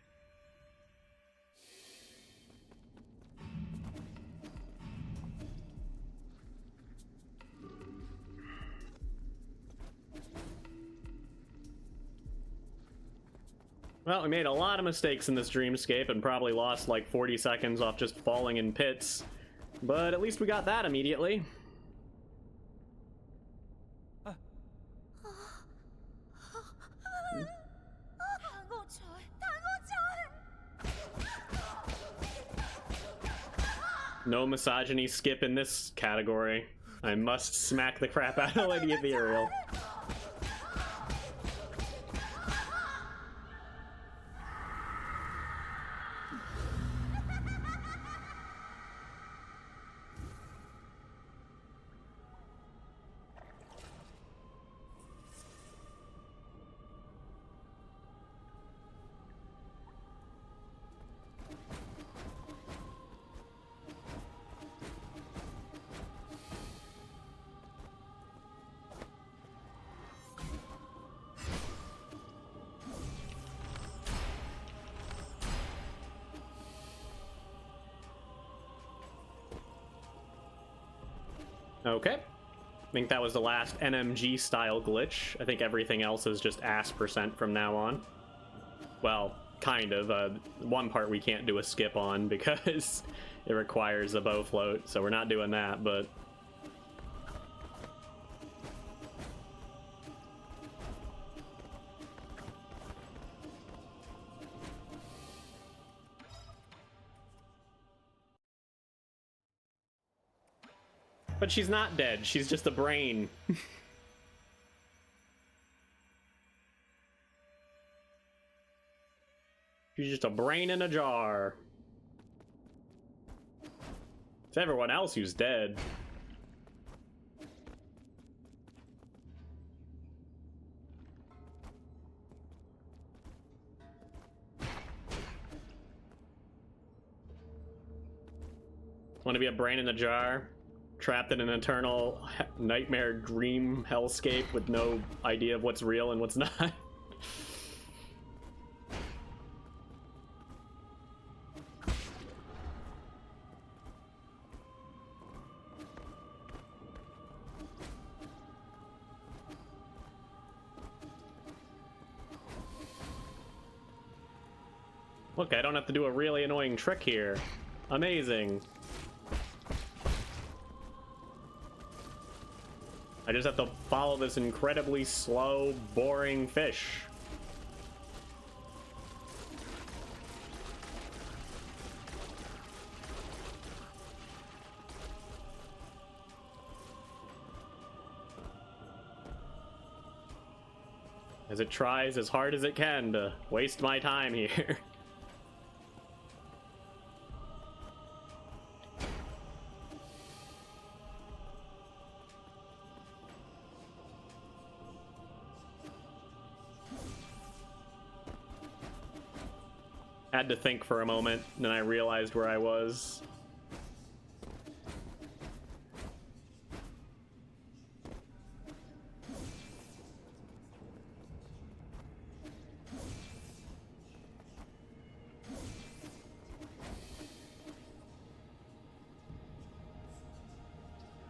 Well, we made a lot of mistakes in this dreamscape and probably lost like 40 seconds off just falling in pits. But at least we got that immediately. No misogyny skip in this category. I must smack the crap out of Lady Ethereal. Okay. I think that was the last NMG style glitch. I think everything else is just ass percent from now on. Well, kind of. One part we can't do a skip on because it requires a bow float, so we're not doing that, but... But she's not dead, she's just a brain. She's just a brain in a jar. It's everyone else who's dead. Want to be a brain in a jar? Trapped in an eternal nightmare dream hellscape with no idea of what's real and what's not. Look, I don't have to do a really annoying trick here. Amazing. I just have to follow this incredibly slow, boring fish. As it tries as hard as it can to waste my time here. Had to think for a moment, then I realized where I was.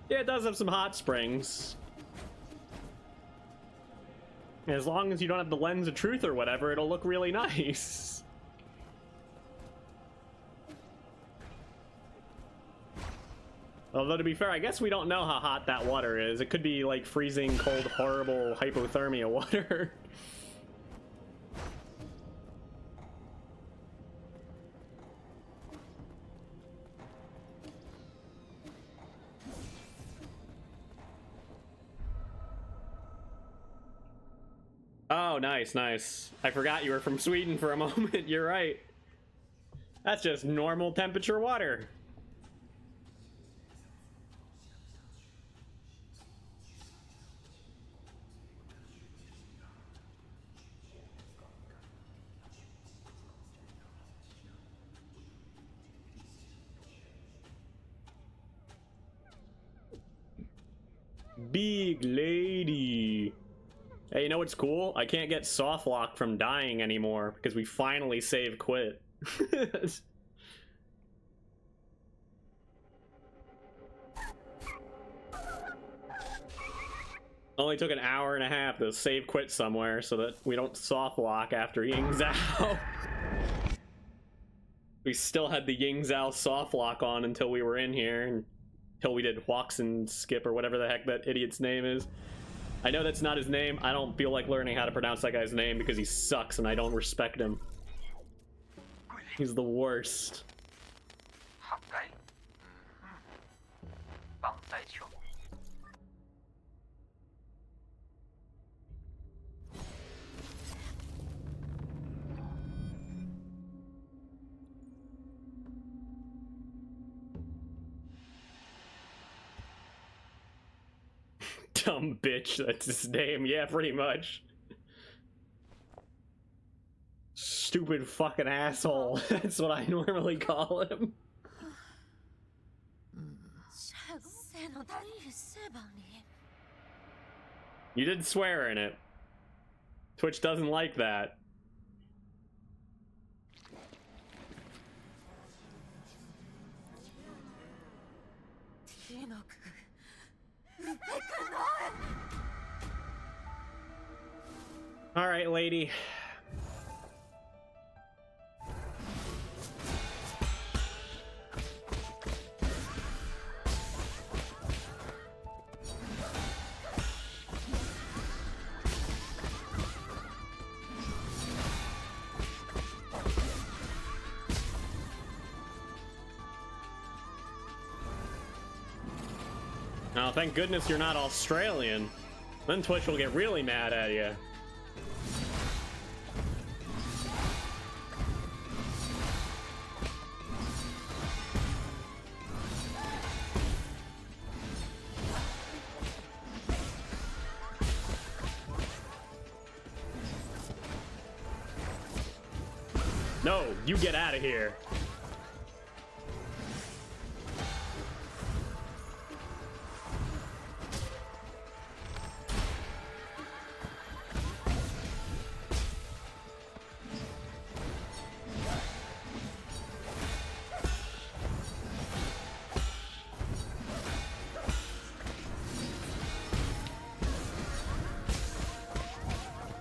Yeah, it does have some hot springs. As long as you don't have the lens of truth or whatever, it'll look really nice. Although, to be fair, I guess we don't know how hot that water is. It could be like freezing cold, horrible hypothermia water. Oh, nice, nice. I forgot you were from Sweden for a moment. You're right. That's just normal temperature water. Big lady. Hey, you know what's cool? I can't get soft lock from dying anymore because we finally save quit. Only took an hour and a half to save quit somewhere so that we don't soft lock after Ying Zhao. We still had the Ying Zhao soft lock on until we were in here, until we did Walks and Skip or whatever the heck that idiot's name is. I know that's not his name. I don't feel like learning how to pronounce that guy's name because he sucks and I don't respect him. He's the worst. Dumb bitch, that's his name. Yeah, pretty much. Stupid fucking asshole. That's what I normally call him. You did swear in it. Twitch doesn't like that. All right, lady. Oh, thank goodness you're not Australian. Then Twitch will get really mad at you. No, you get out of here.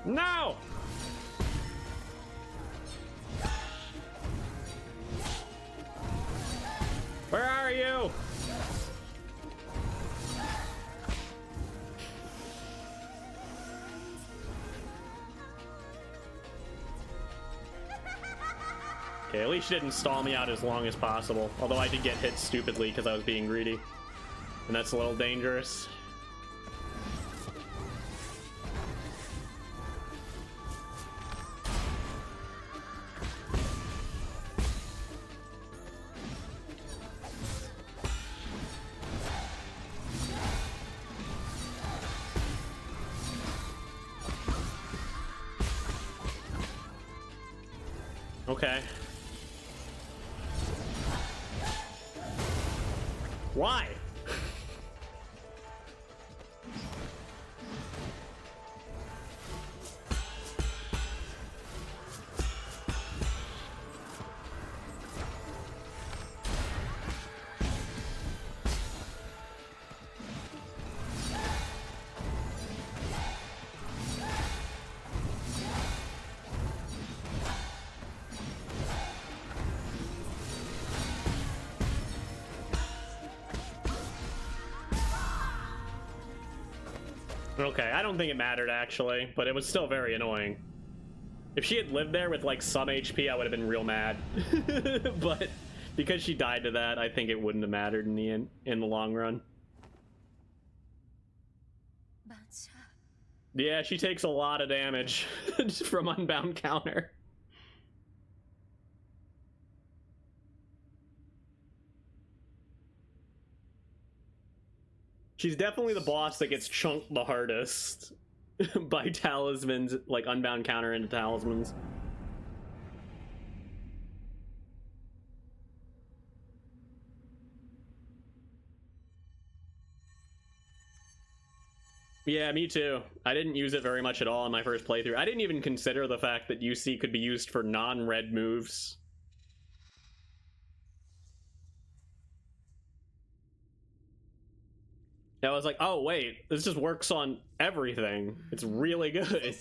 No! Where are you? Okay, at least she didn't stall me out as long as possible. Although I did get hit stupidly because I was being greedy. And that's a little dangerous. Okay. Why? Okay, I don't think it mattered actually, but it was still very annoying. If she had lived there with like some HP, I would have been real mad. But because she died to that, I think it wouldn't have mattered in the long run. Yeah, she takes a lot of damage from Unbound Counter. She's definitely the boss that gets chunked the hardest by talismans, like Unbound Counter into talismans. Yeah, me too. I didn't use it very much at all in my first playthrough. I didn't even consider the fact that UC could be used for non-red moves. I was like, oh wait, this just works on everything. It's really good.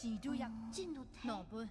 時都入進度睇羅本。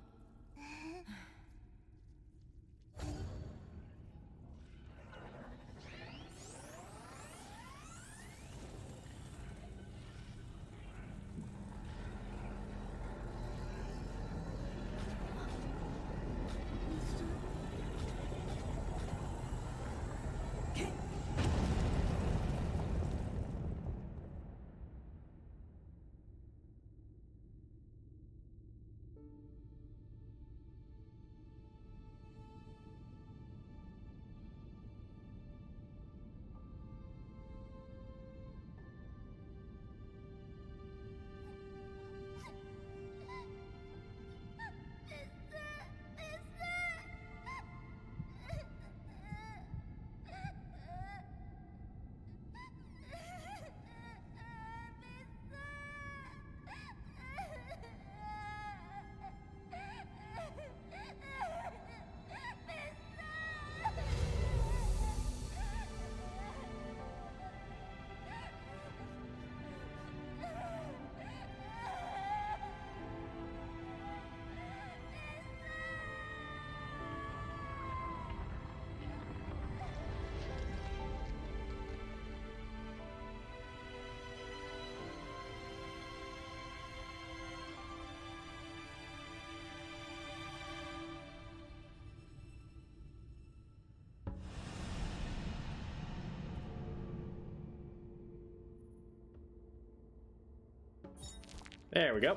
There we go.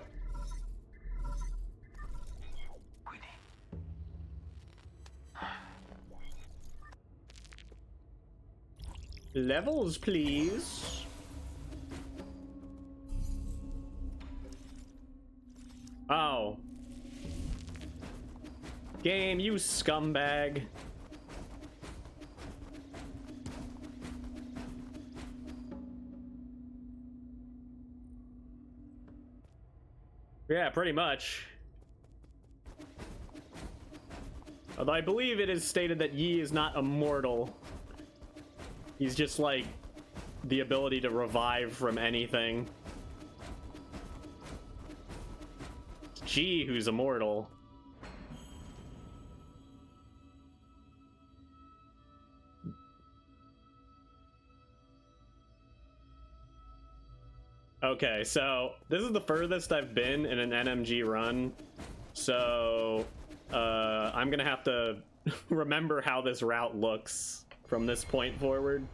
Levels, please. Oh. Game, you scumbag. Yeah, pretty much. Although I believe it is stated that Yi is not immortal. He's just like the ability to revive from anything. It's G who's immortal. Okay, so this is the furthest I've been in an NMG run, so I'm gonna have to remember how this route looks from this point forward.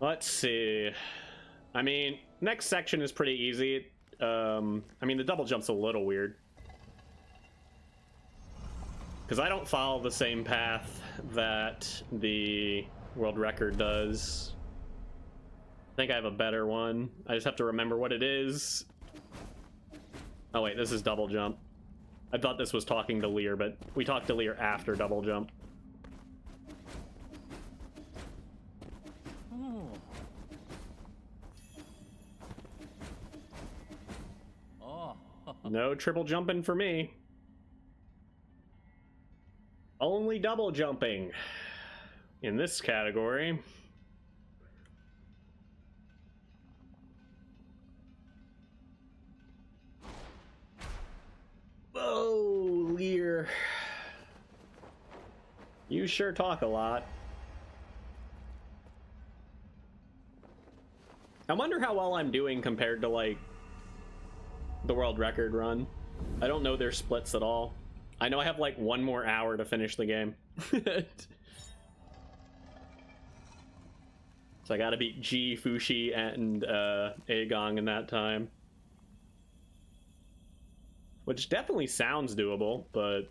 Let's see. I mean, next section is pretty easy. I mean, the double jump's a little weird, because I don't follow the same path that the world record does. I think I have a better one. I just have to remember what it is. Oh wait, this is double jump. I thought this was talking to Lear, but we talked to Lear after double jump. No triple jumping for me. Only double jumping in this category. Oh, Lear. You sure talk a lot. I wonder how well I'm doing compared to, like, the world record run. I don't know their splits at all. I know I have like one more hour to finish the game. So I gotta beat G, Fushi, and Agong in that time. Which definitely sounds doable, but...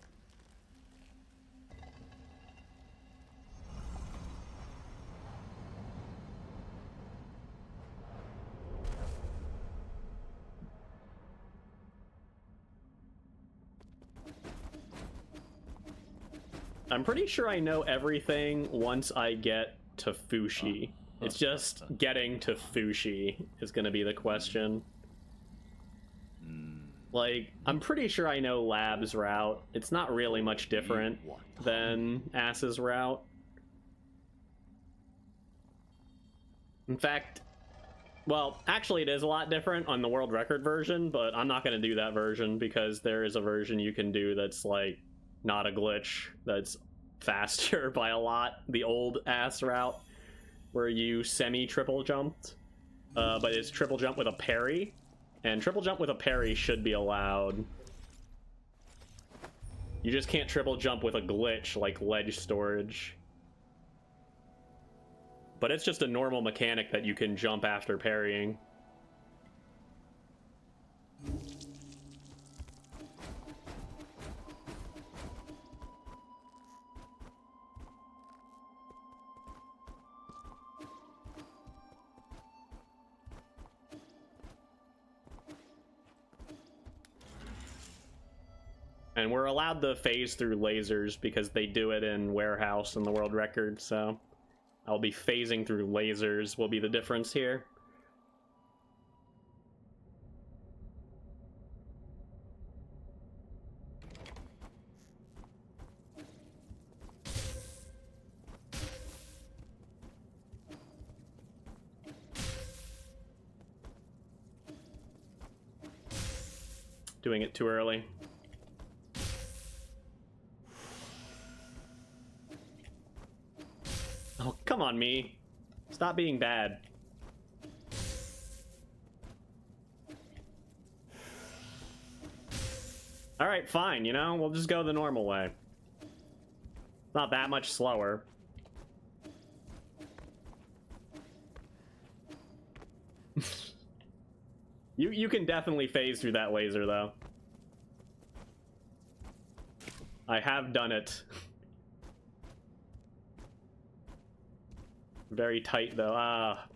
I'm pretty sure I know everything once I get to Fushi. It's just getting to Fushi is going to be the question. Like, I'm pretty sure I know Lab's route. It's not really much different than Ass's route. In fact, well, actually it is a lot different on the world record version, but I'm not going to do that version because there is a version you can do that's like not a glitch, that's faster by a lot. The old Ass route where you semi-triple jumped, but it's triple jump with a parry. And triple jump with a parry should be allowed. You just can't triple jump with a glitch like ledge storage. But it's just a normal mechanic that you can jump after parrying. And we're allowed to phase through lasers because they do it in Warehouse in the world record, so I'll be phasing through lasers will be the difference here. Doing it too early. Oh, come on, me. Stop being bad. Alright, fine, you know? We'll just go the normal way. Not that much slower. You can definitely phase through that laser, though. I have done it. Very tight, though. Ah.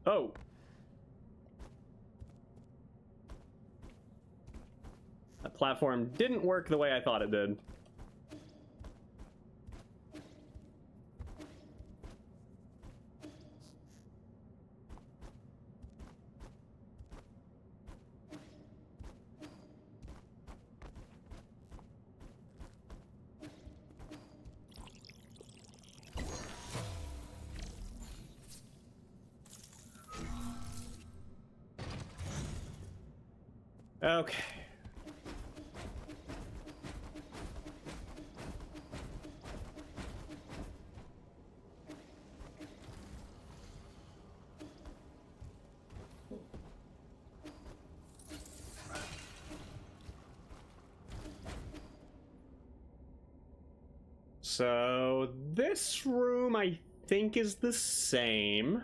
Oh. That platform didn't work the way I thought it did. Okay. So this room I think is the same.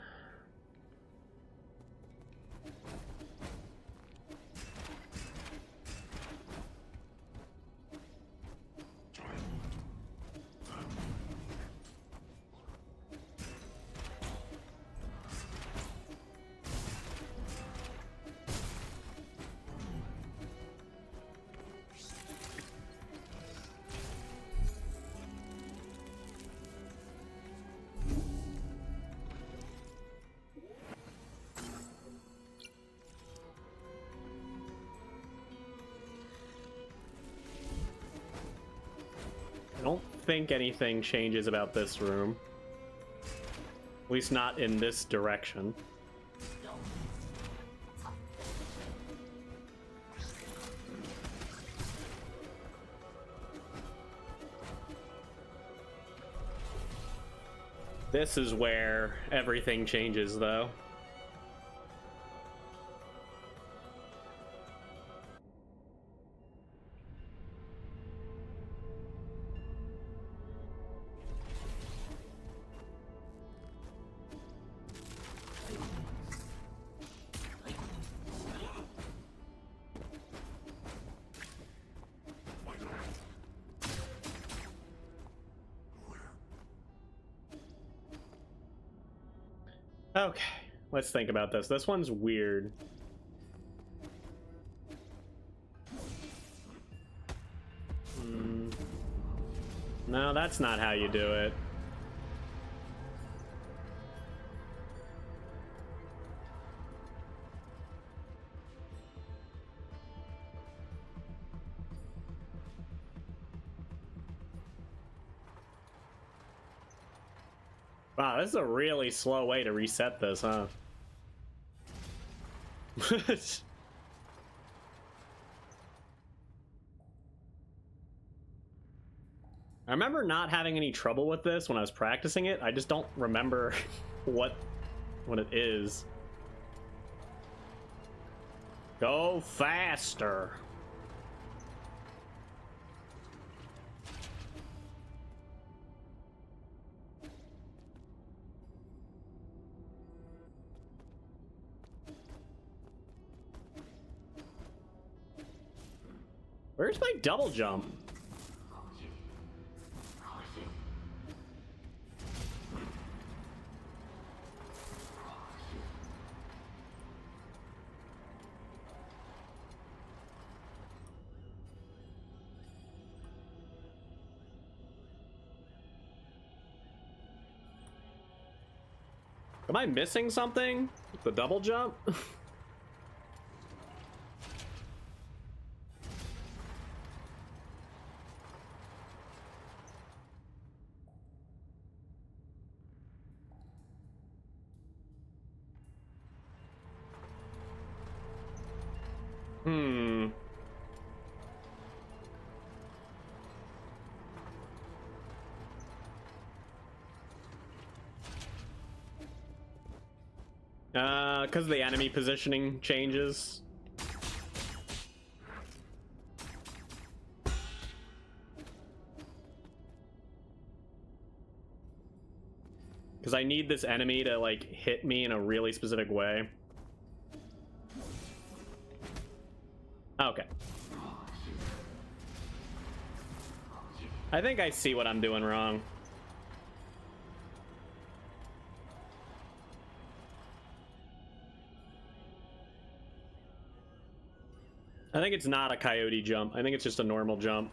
I don't think anything changes about this room. At least not in this direction. This is where everything changes, though. Okay, let's think about this. This one's weird. No, that's not how you do it. Wow, this is a really slow way to reset this, huh? I remember not having any trouble with this when I was practicing it. I just don't remember what it is. Go faster. Where's my double jump? Am I missing something? The double jump? Because the enemy positioning changes. Because I need this enemy to, like, hit me in a really specific way. Okay. I think I see what I'm doing wrong. I think it's not a coyote jump. I think it's just a normal jump.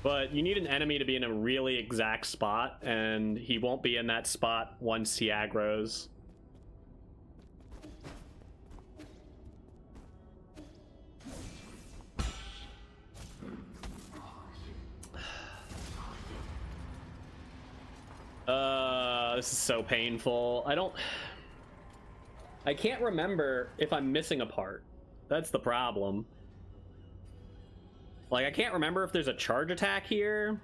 But you need an enemy to be in a really exact spot, and he won't be in that spot once he aggroes. This is so painful. I can't remember if I'm missing a part. That's the problem. Like, I can't remember if there's a charge attack here.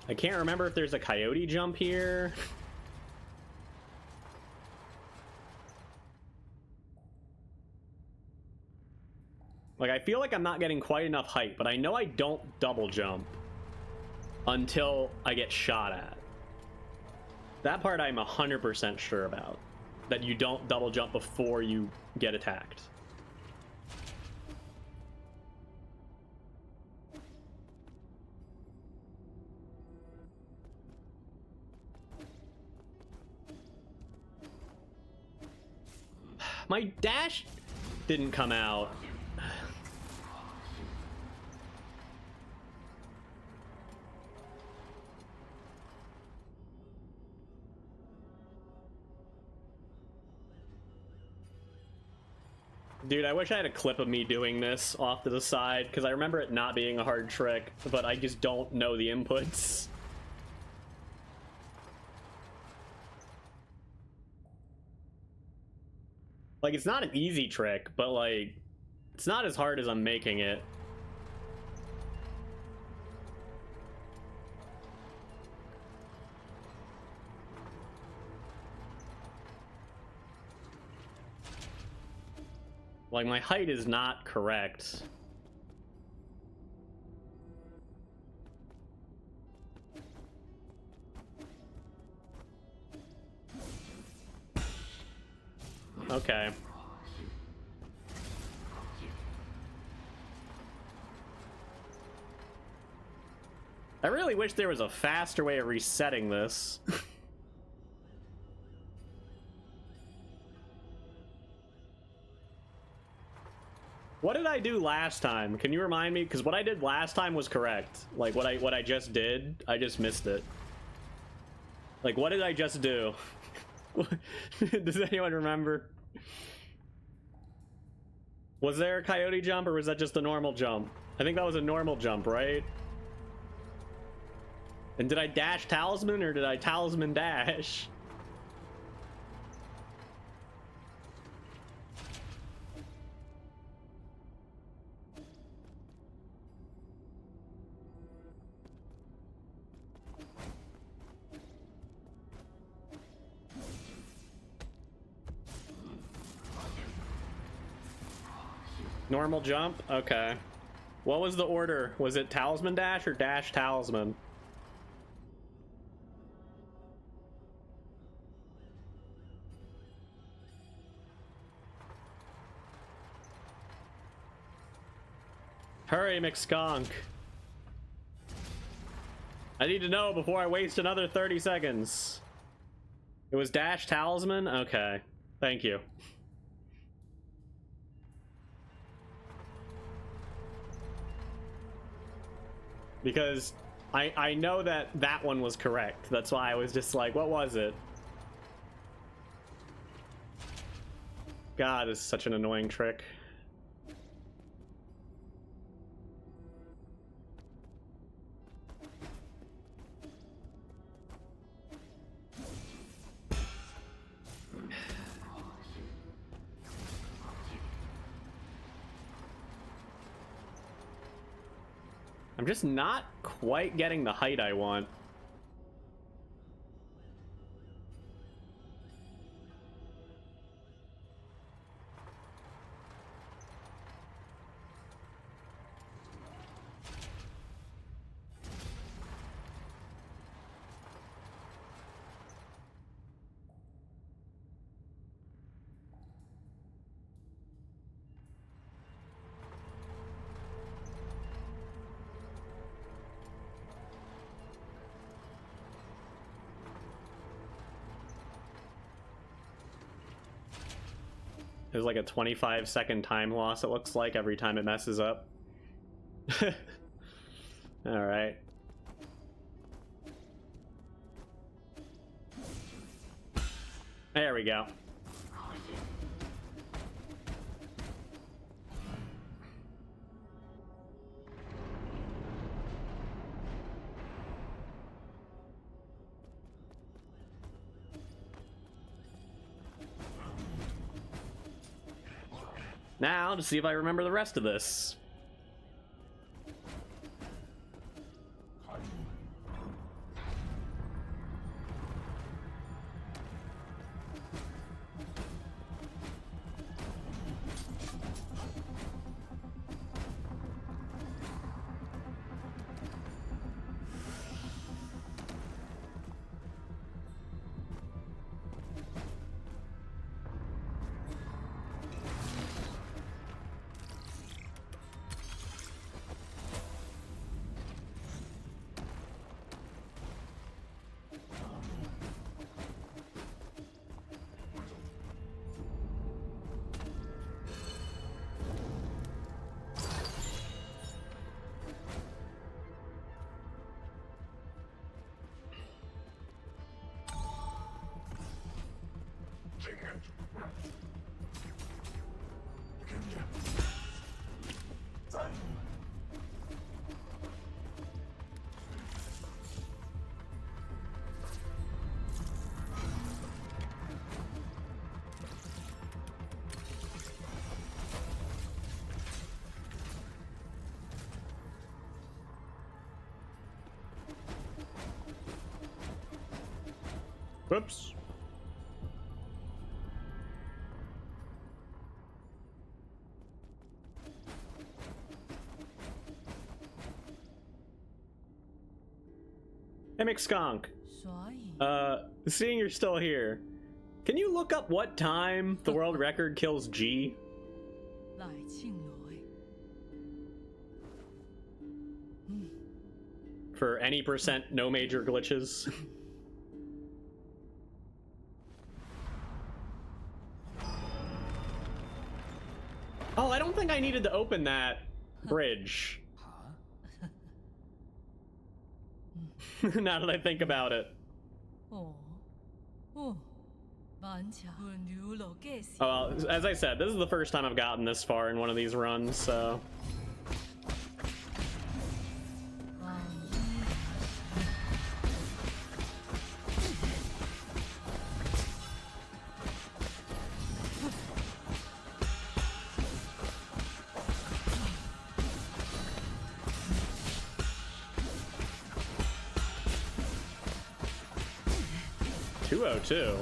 I can't remember if there's a coyote jump here. Like, I feel like I'm not getting quite enough height, but I know I don't double jump until I get shot at. That part I'm 100% sure about. That you don't double jump before you get attacked. My dash didn't come out. Dude, I wish I had a clip of me doing this off to the side, because I remember it not being a hard trick, but I just don't know the inputs. Like, it's not an easy trick, but, like, it's not as hard as I'm making it. Like, my height is not correct. Okay. I really wish there was a faster way of resetting this. What did I do last time? Can you remind me? Because what I did last time was correct. Like what I just did, I just missed it. Like what did I just do? Does anyone remember? Was there a coyote jump or was that just a normal jump? I think that was a normal jump, right? And did I dash talisman or did I talisman dash? Normal jump? Okay. What was the order? Was it talisman dash or dash talisman? Hurry, McSkonk. I need to know before I waste another 30 seconds. It was dash talisman? Okay. Thank you. Because I know that that one was correct. That's why I was just like, what was it? God, this is such an annoying trick. I'm just not quite getting the height I want. There's like a 25-second time loss, it looks like, every time it messes up. Alright. There we go. Now, to see if I remember the rest of this. Whoops. Hey, McSkonk. 所以 Seeing you're still here, Can you look up what time the world record kills G? 来庆來， For any percent, no major glitches. Oh, I don't think I needed to open that bridge. Now that I think about it. 哦，哦，蠻強，換了路嘅事， Oh, well, as I said, this is the first time I've gotten this far in one of these runs, so... 萬衣 202.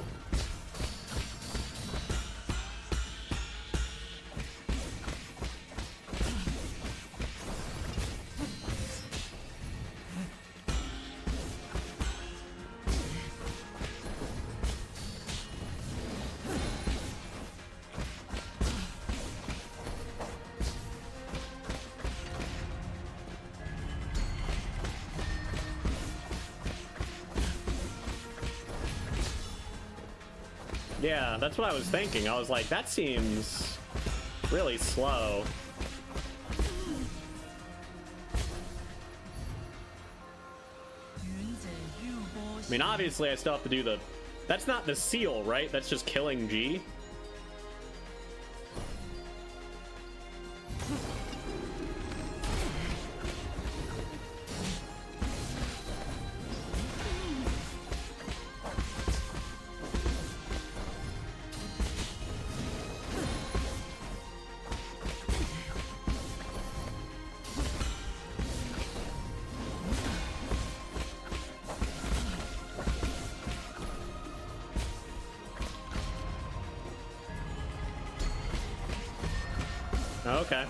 Yeah, that's what I was thinking. I was like, that seems really slow. I mean, obviously I still have to do the... That's not the seal, right? That's just killing G. Okay.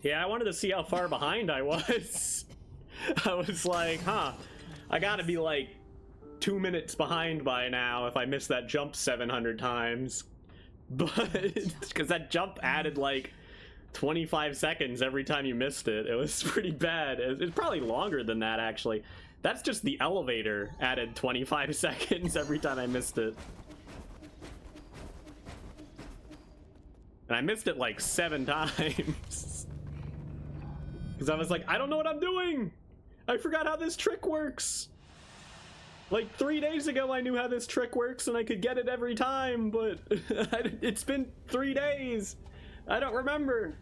Yeah, I wanted to see how far behind I was. I was like, huh, I gotta be like 2 minutes behind by now if I miss that jump 700 times. But, because that jump added like 25 seconds every time you missed it. It was pretty bad. It's probably longer than that, actually. That's just the elevator added 25 seconds every time I missed it. And I missed it like 7 times. Because I was like, I don't know what I'm doing! I forgot how this trick works! Like 3 days ago I knew how this trick works and I could get it every time, but it's been 3 days! I don't remember!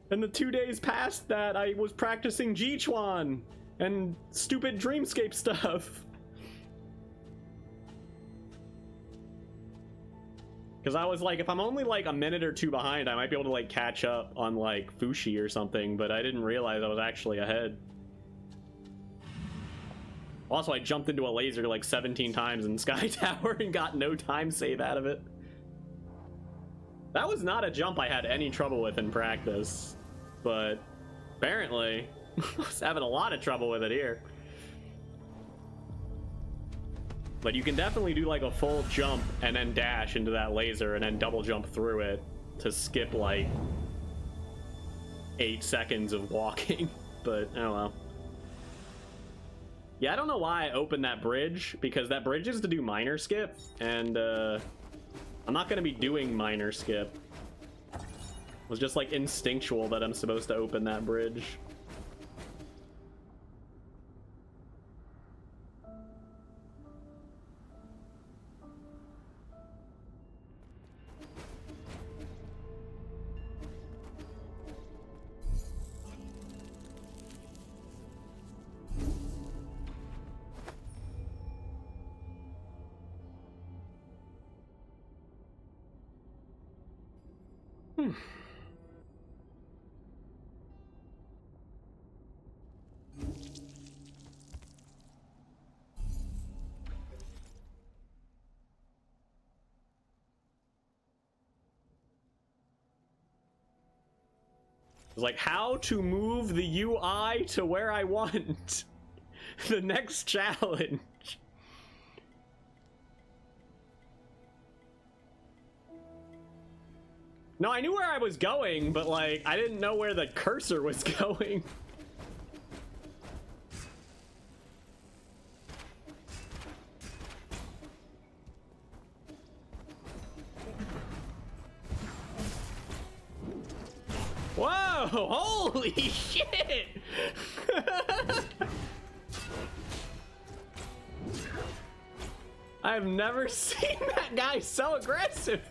And the 2 days past that I was practicing G-Chuan and stupid Dreamscape stuff. Because I was like, if I'm only like a minute or 2 behind, I might be able to like catch up on like Fushi or something, but I didn't realize I was actually ahead. Also, I jumped into a laser like 17 times in Sky Tower and got no time save out of it. That was not a jump I had any trouble with in practice, but apparently I was having a lot of trouble with it here. But you can definitely do like a full jump and then dash into that laser and then double jump through it to skip like 8 seconds of walking. But oh well. Yeah, I don't know why I opened that bridge, because that bridge is to do minor skip, and I'm not gonna be doing minor skip. It was just like instinctual that I'm supposed to open that bridge. It's like how to move the UI to where I want. The next challenge. No, I knew where I was going, but like I didn't know where the cursor was going. Whoa, holy shit! I've never seen that guy so aggressive.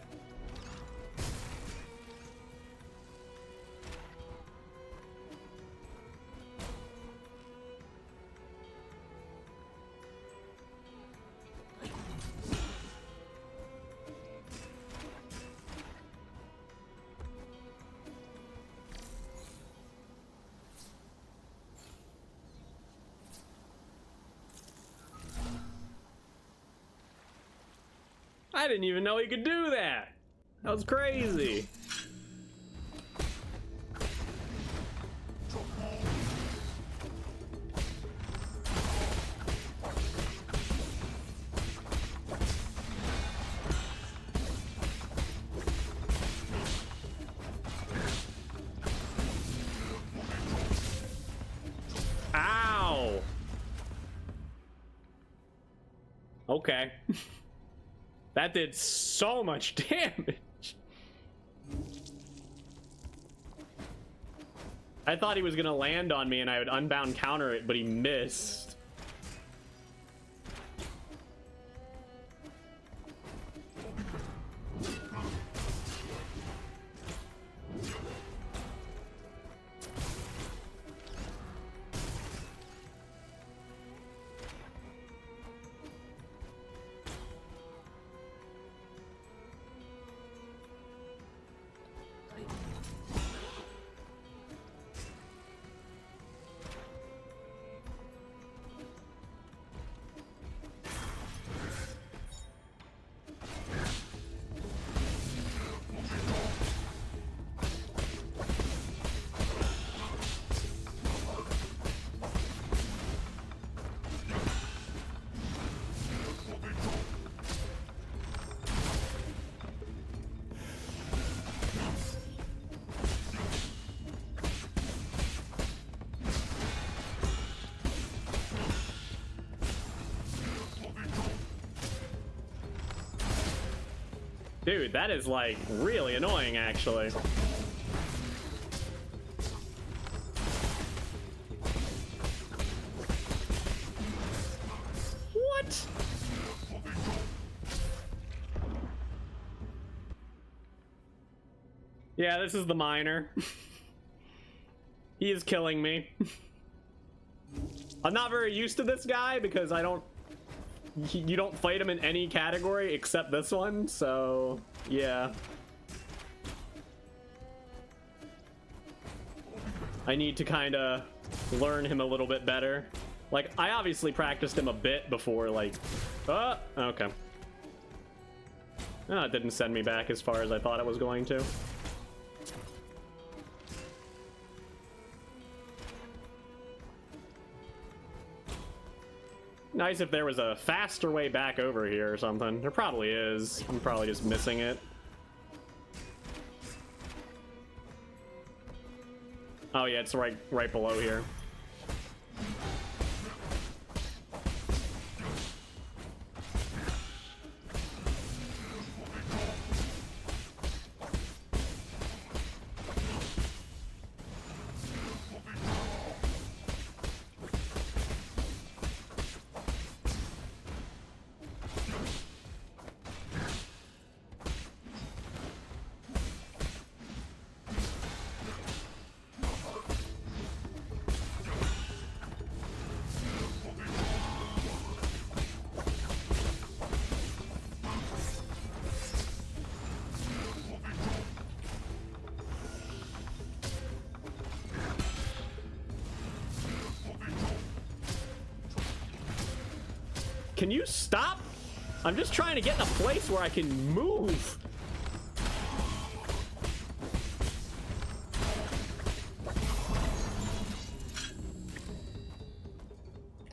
I didn't even know he could do that. That was crazy. Ow. Okay. That did so much damage. I thought he was gonna land on me and I would unbound counter it, but he missed. Dude, that is like really annoying actually. What? Yeah, this is the miner. He is killing me. I'm not very used to this guy because you don't fight him in any category except this one, so yeah. I need to kind of learn him a little bit better. Like, I obviously practiced him a bit before, like, okay. Oh, it didn't send me back as far as I thought it was going to. Nice if there was a faster way back over here or something. There probably is. I'm probably just missing it. Oh yeah, it's right below here. Can you stop? I'm just trying to get in a place where I can move.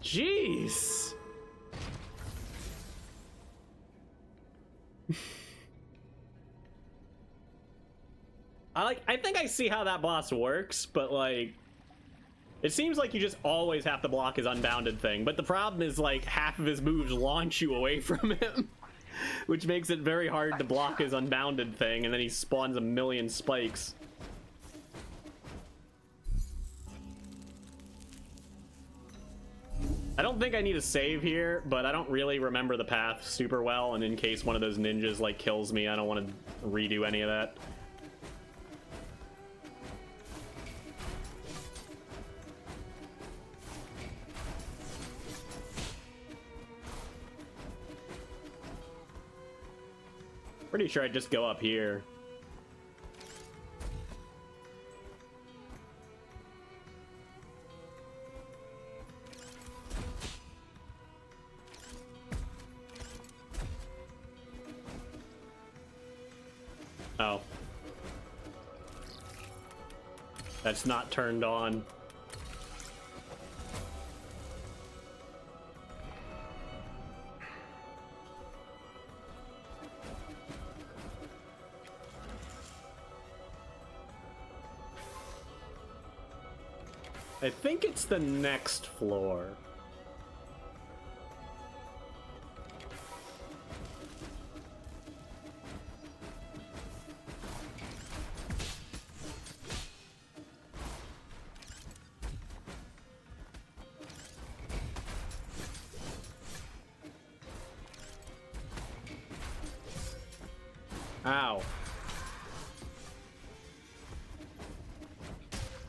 Jeez. I think I see how that boss works, but like it seems like you just always have to block his unbounded thing, but the problem is like half of his moves launch you away from him, which makes it very hard to block his unbounded thing, and then he spawns a million spikes. I don't think I need a save here, but I don't really remember the path super well, and in case one of those ninjas like kills me, I don't want to redo any of that. Pretty sure I'd just go up here. Oh. That's not turned on. I think it's the next floor. Ow.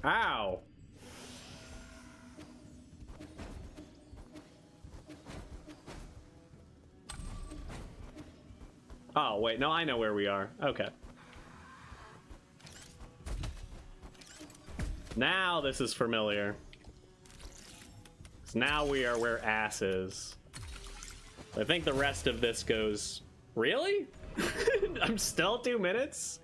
Ow. Oh, wait, no, I know where we are. Okay. Now this is familiar. 'Cause now we are where ass is. I think the rest of this goes... Really? I'm still 2 minutes?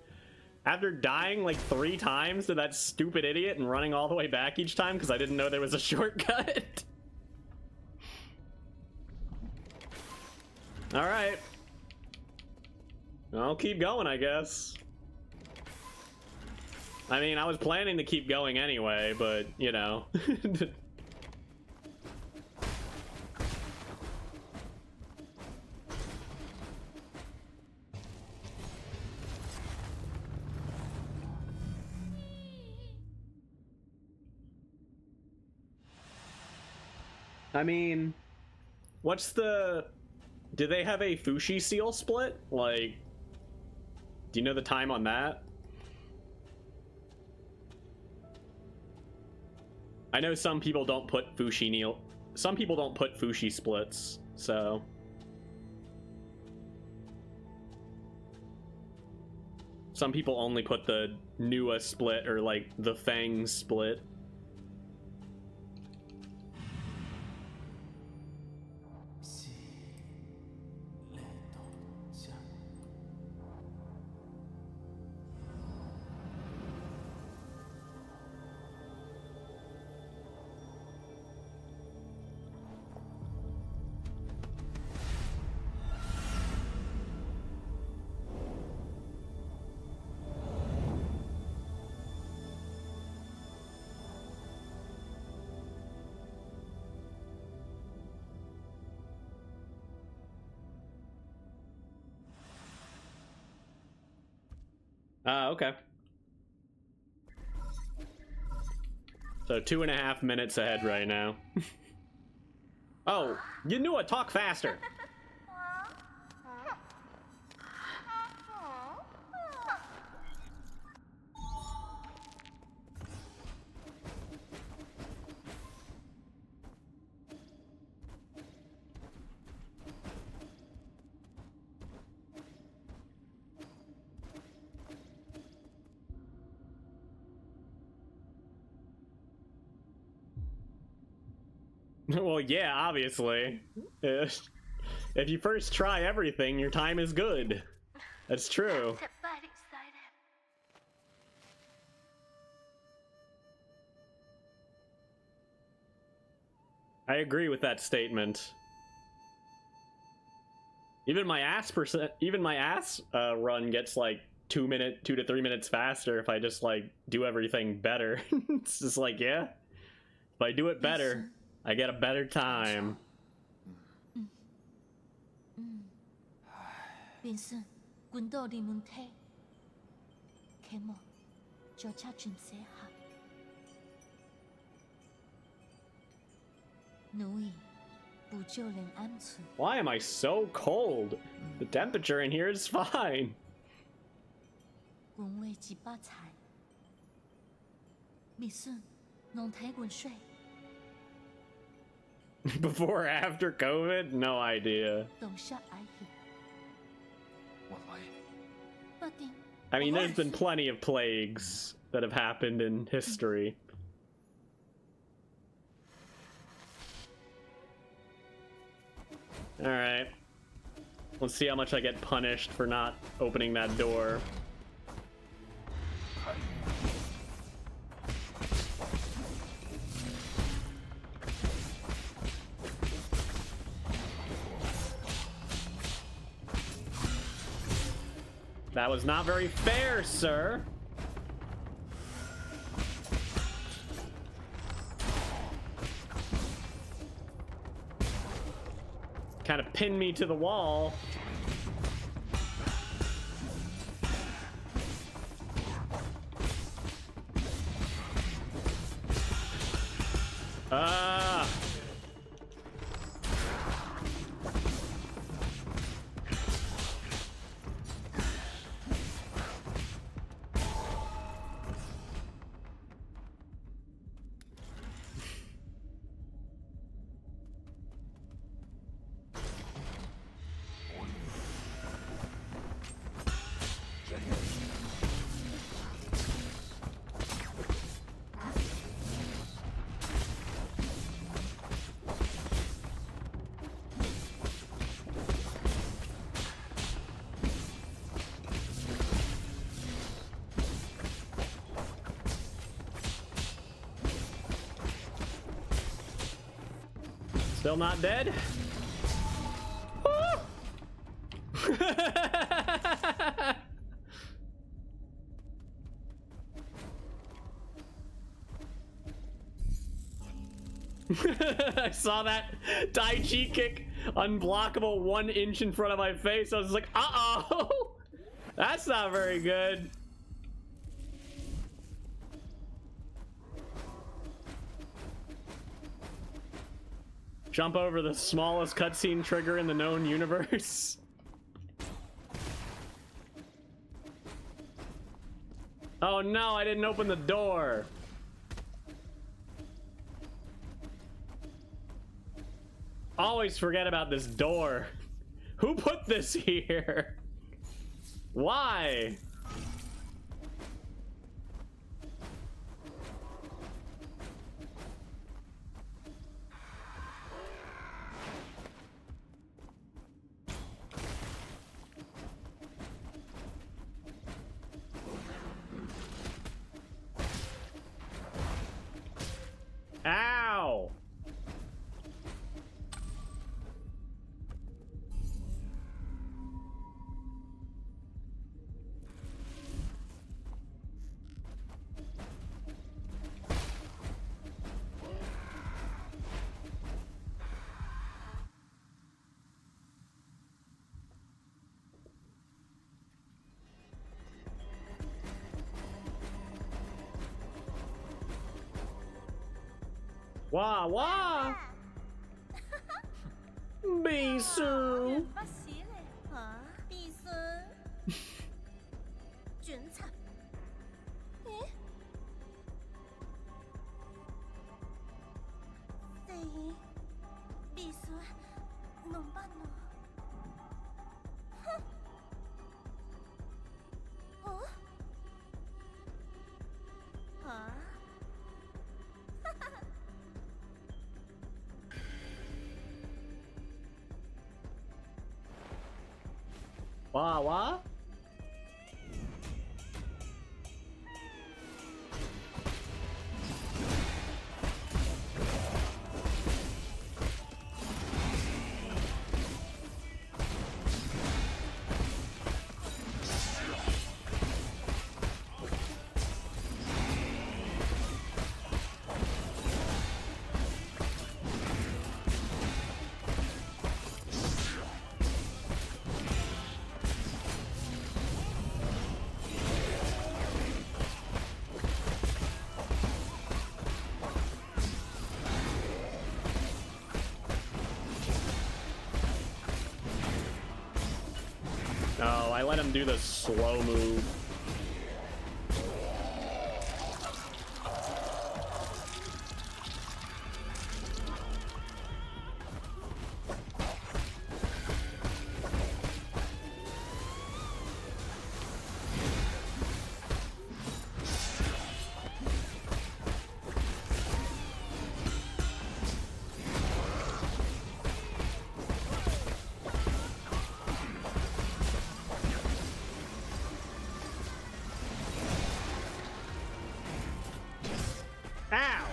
After dying like 3 times to that stupid idiot and running all the way back each time because I didn't know there was a shortcut. Alright. I'll keep going, I guess. I mean, I was planning to keep going anyway, but, you know. I mean, what's the... Do they have a Fushi seal split? Like... Do you know the time on that? I know some people don't put Fushi some people don't put Fushi splits, so some people only put the Nua split or like the Fang split. Okay. So 2.5 minutes ahead right now. Oh, you knew it. Talk faster. Well, yeah, obviously. If you first try everything, your time is good. That's true. Very excited. I agree with that statement. Even my ass run gets like 2 to 3 minutes faster if I just like do everything better. It's just like, yeah, if I do it better, I get a better time. 빈슨, 군도리 문태. 개모, 조차 준세하. 누이, 부조랭 암수. Why am I so cold? The temperature in here is fine. 군웨이 지바차이. 미순, 넌 태군 쇠. Before or after COVID? No idea. 동샷 아이히. 我来。 빠띵. I mean, there's been plenty of plagues that have happened in history. Alright. Let's see how much I get punished for not opening that door. That was not very fair, sir. Kind of pinned me to the wall. Ah. Still not dead? I saw that Tai Chi kick unblockable 1 inch in front of my face. I was like, uh-oh! That's not very good. Jump over the smallest cutscene trigger in the known universe. Oh no, I didn't open the door. Always forget about this door. Who put this here? Why? Ow! Wah wah! Bisou! 乜事嚟？嚇，必須轉層？咦？四必須弄不弄？哼！哦？嚇？Wah wah? No, I let him do the slow move. Ow!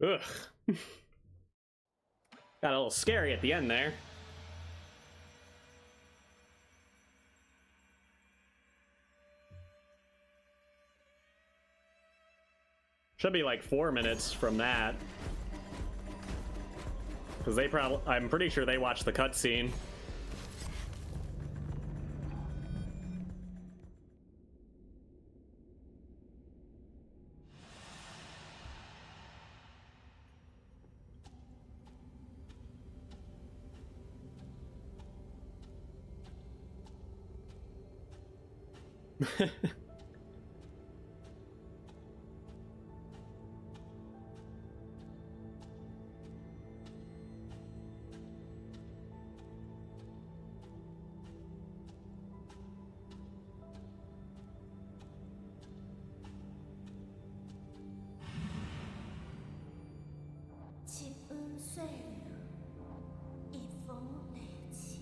Ugh. Got a little scary at the end there. Should be like 4 minutes from that. Because they probably, I'm pretty sure they watched the cutscene.千恩岁月，一封累积。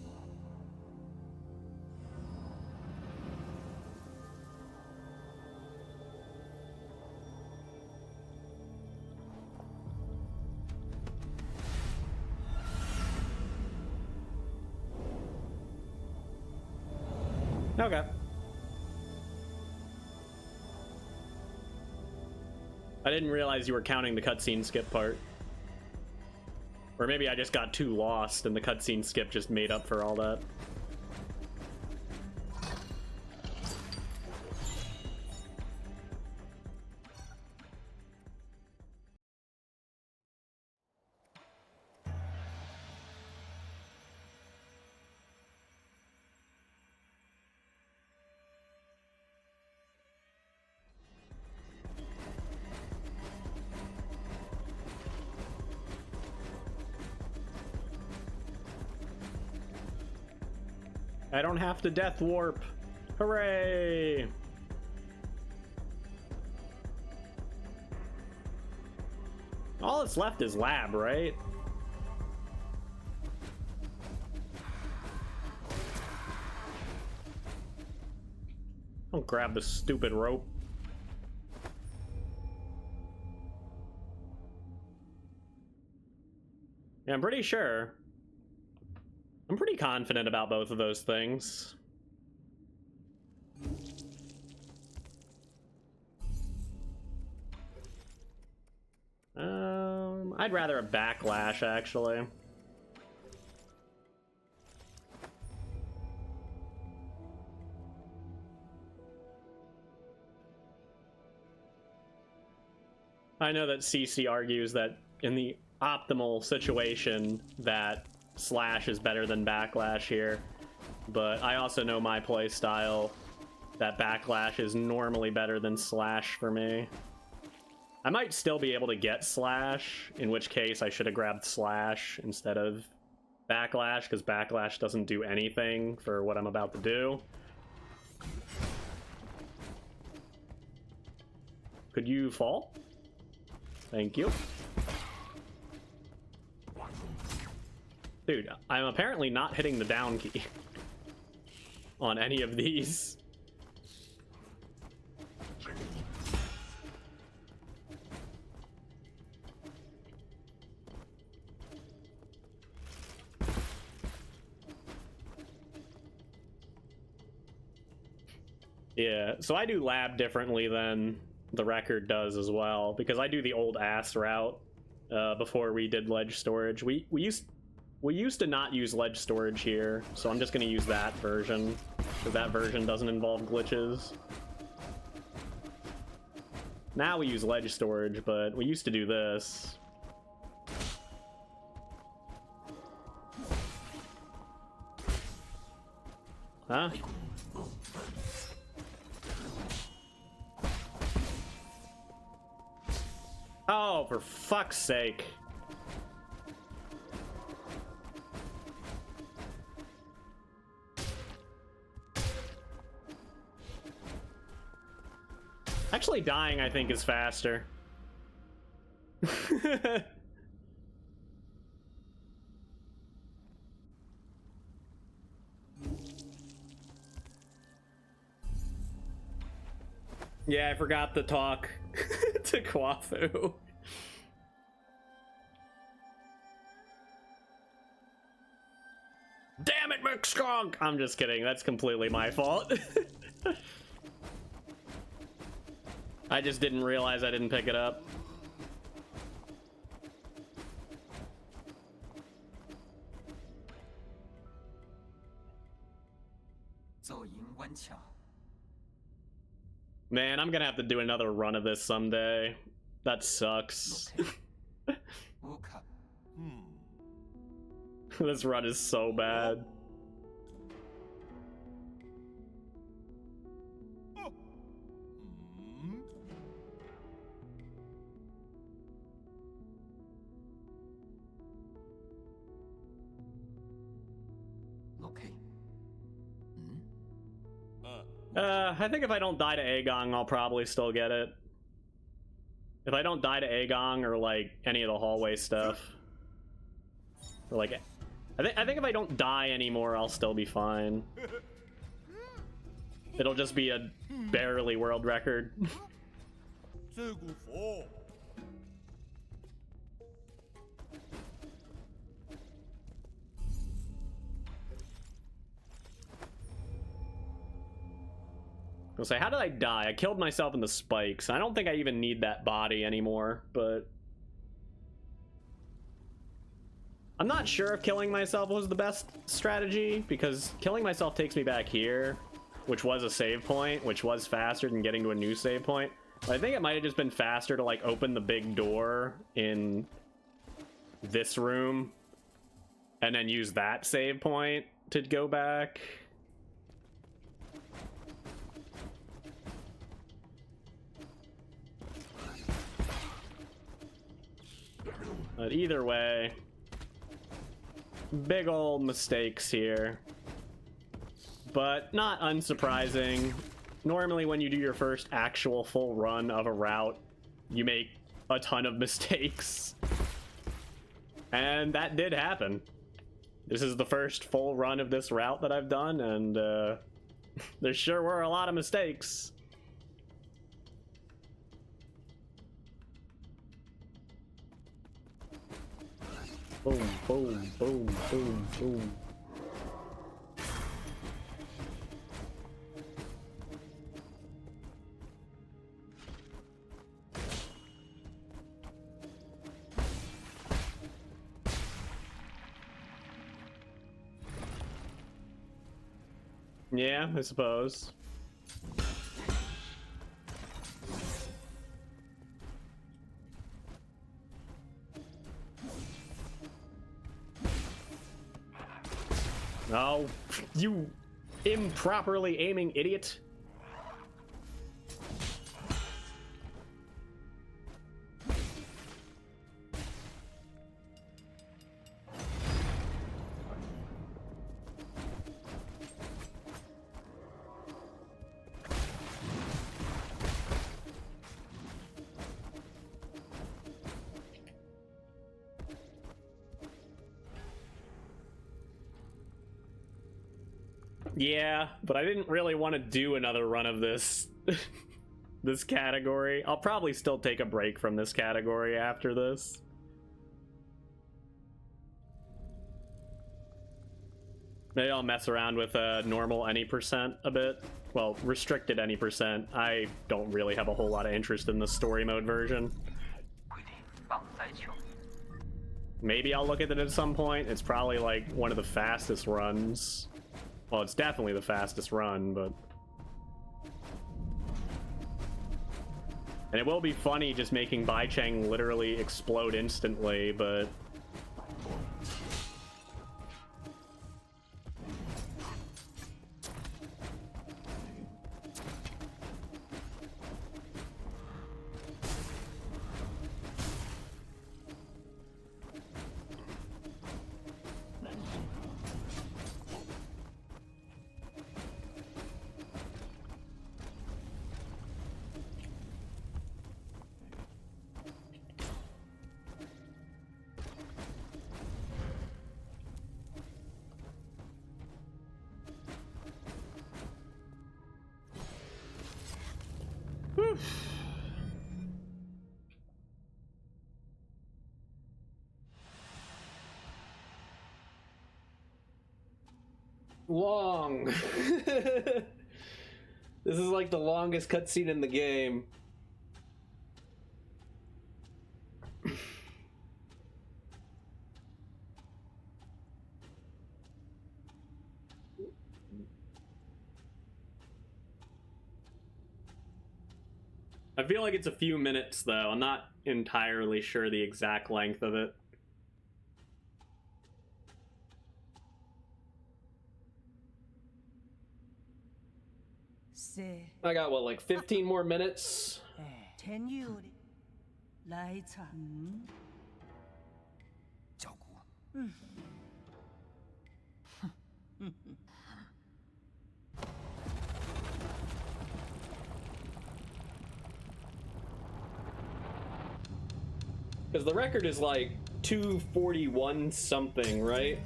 Okay. I didn't realize you were counting the cutscene skip part. Or maybe I just got too lost and the cutscene skip just made up for all that. I don't have to death warp. Hooray! All that's left is lab, right? Don't grab the stupid rope. Yeah, I'm pretty sure. I'm pretty confident about both of those things. I'd rather a backlash, actually. I know that CC argues that in the optimal situation that slash is better than backlash here, but I also know my play style, that backlash is normally better than slash for me. I might still be able to get slash, in which case I should have grabbed slash instead of backlash, because backlash doesn't do anything for what I'm about to do. Could you fall? Thank you. Dude, I'm apparently not hitting the down key on any of these. Yeah, so I do lab differently than the record does as well, because I do the old ass route before we did ledge storage. We used to not use ledge storage here, so I'm just going to use that version, because that version doesn't involve glitches. Now we use ledge storage, but we used to do this. Huh? Oh, for fuck's sake. Actually, dying, I think, is faster. Yeah, I forgot to talk to Kwafu. Damn it, McSkunk! I'm just kidding, that's completely my fault. I just didn't realize I didn't pick it up. Man, I'm gonna have to do another run of this someday. That sucks. This run is so bad. I think if I don't die to Agong, I'll probably still get it. If I don't die to Agong or like any of the hallway stuff, or like, I think if I don't die anymore, I'll still be fine. It'll just be a barely world record. I'll say, how did I die? I killed myself in the spikes. I don't think I even need that body anymore, but I'm not sure if killing myself was the best strategy, because killing myself takes me back here, which was a save point, which was faster than getting to a new save point. But I think it might have just been faster to like open the big door in this room and then use that save point to go back. But either way, big old mistakes here. but not unsurprising. Normally when you do your first actual full run of a route, you make a ton of mistakes. And that did happen. This is the first full run of this route that I've done, and there sure were a lot of mistakes. Boom, boom, boom, boom, boom. Yeah, I suppose. Oh, you improperly aiming idiot. Yeah, but I didn't really want to do another run of this this category. I'll probably still take a break from this category after this. Maybe I'll mess around with normal any percent a bit. Well, restricted any percent. I don't really have a whole lot of interest in the story mode version. 规定绑在球。 Maybe I'll look at it at some point. It's probably like one of the fastest runs. Well, it's definitely the fastest run, but... And it will be funny just making Bai Cheng literally explode instantly, but... Long. This is like the longest cutscene in the game. I feel like it's a few minutes though. I'm not entirely sure the exact length of it. I got what, like 15 more minutes? 10月来场。 教姑， Because the record is like 241 something, right?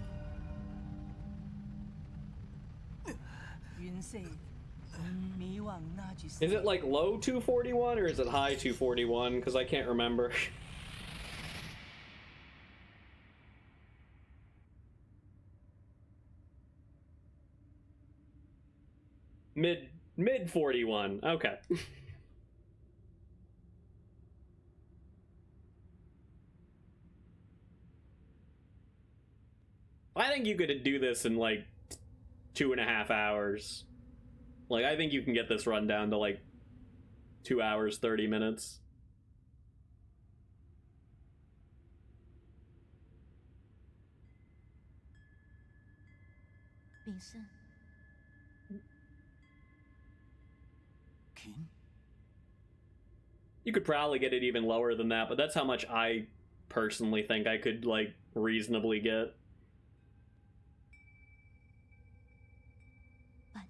云色，迷惘那句 Is it like low 241 or is it high 241? Because I can't remember. Mid 41. Okay. I think you could do this in like 2.5 hours. Like, I think you can get this run down to like 2 hours, 30 minutes. Vincent. King， You could probably get it even lower than that, but that's how much I personally think I could like reasonably get. 白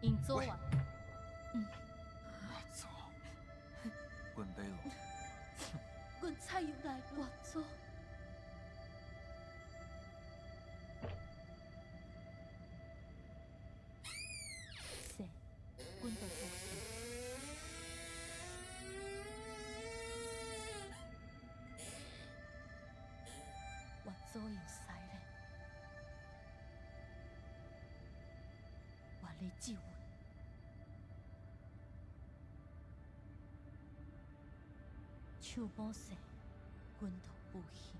因早啊，我操！滚杯了。阮菜又来我做，说，阮就做去。我做用使咧，我咧救阮。手无势，阮就不行。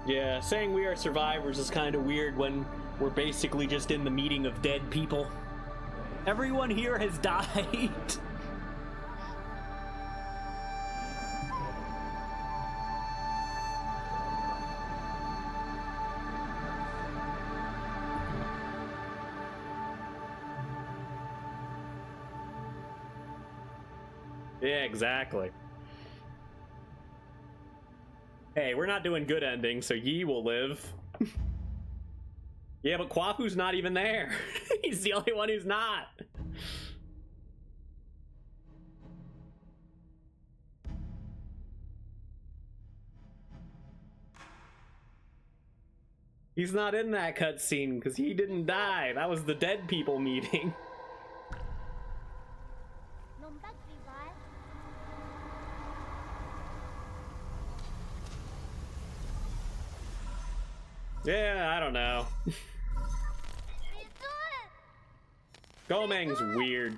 Yeah, saying we are survivors is kind of weird when we're basically just in the meeting of dead people. Everyone here has died. Yeah, exactly. Hey, we're not doing good endings, so Yi will live. Yeah, but Kwafu's not even there. He's the only one who's not. He's not in that cutscene because he didn't die. That was the dead people meeting. Yeah, I don't know. Gomeng's weird.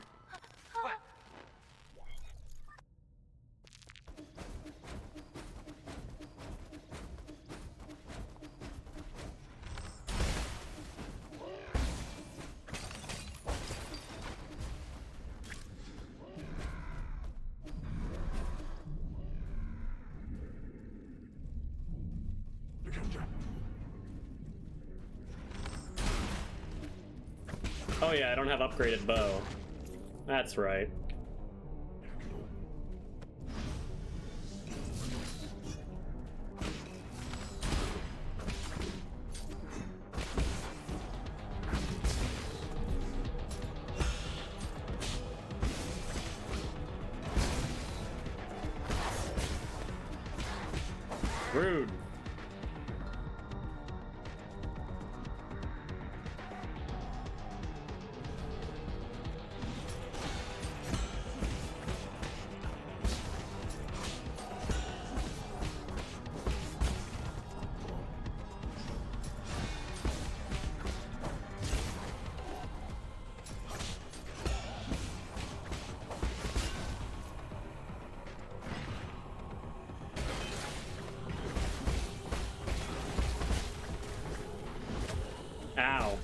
Oh yeah, I don't have upgraded bow. That's right. Rude. Ow.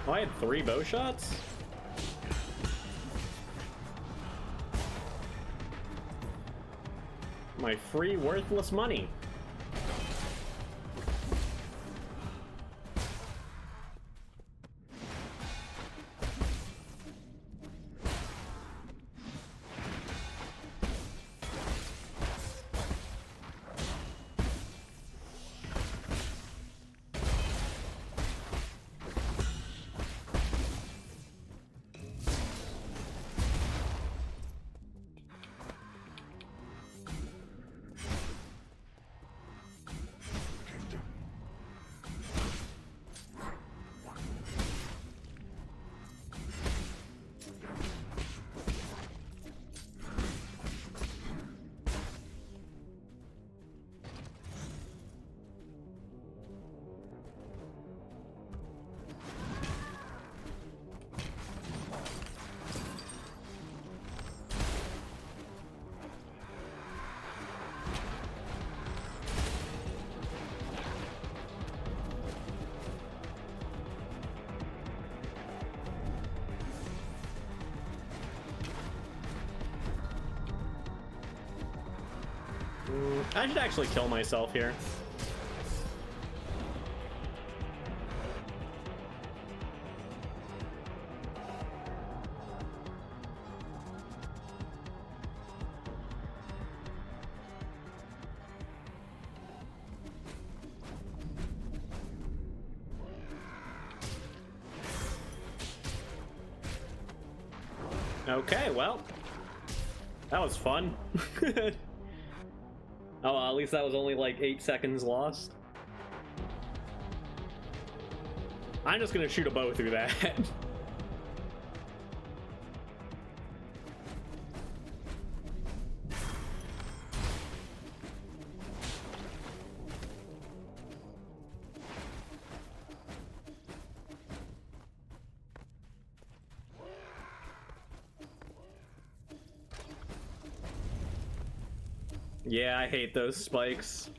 Oh, I had 3 bow shots? My free worthless money. I should actually kill myself here. Okay, well, that was fun. Oh, well, at least that was only like 8 seconds lost. I'm just gonna shoot a bow through that. Yeah, I hate those spikes.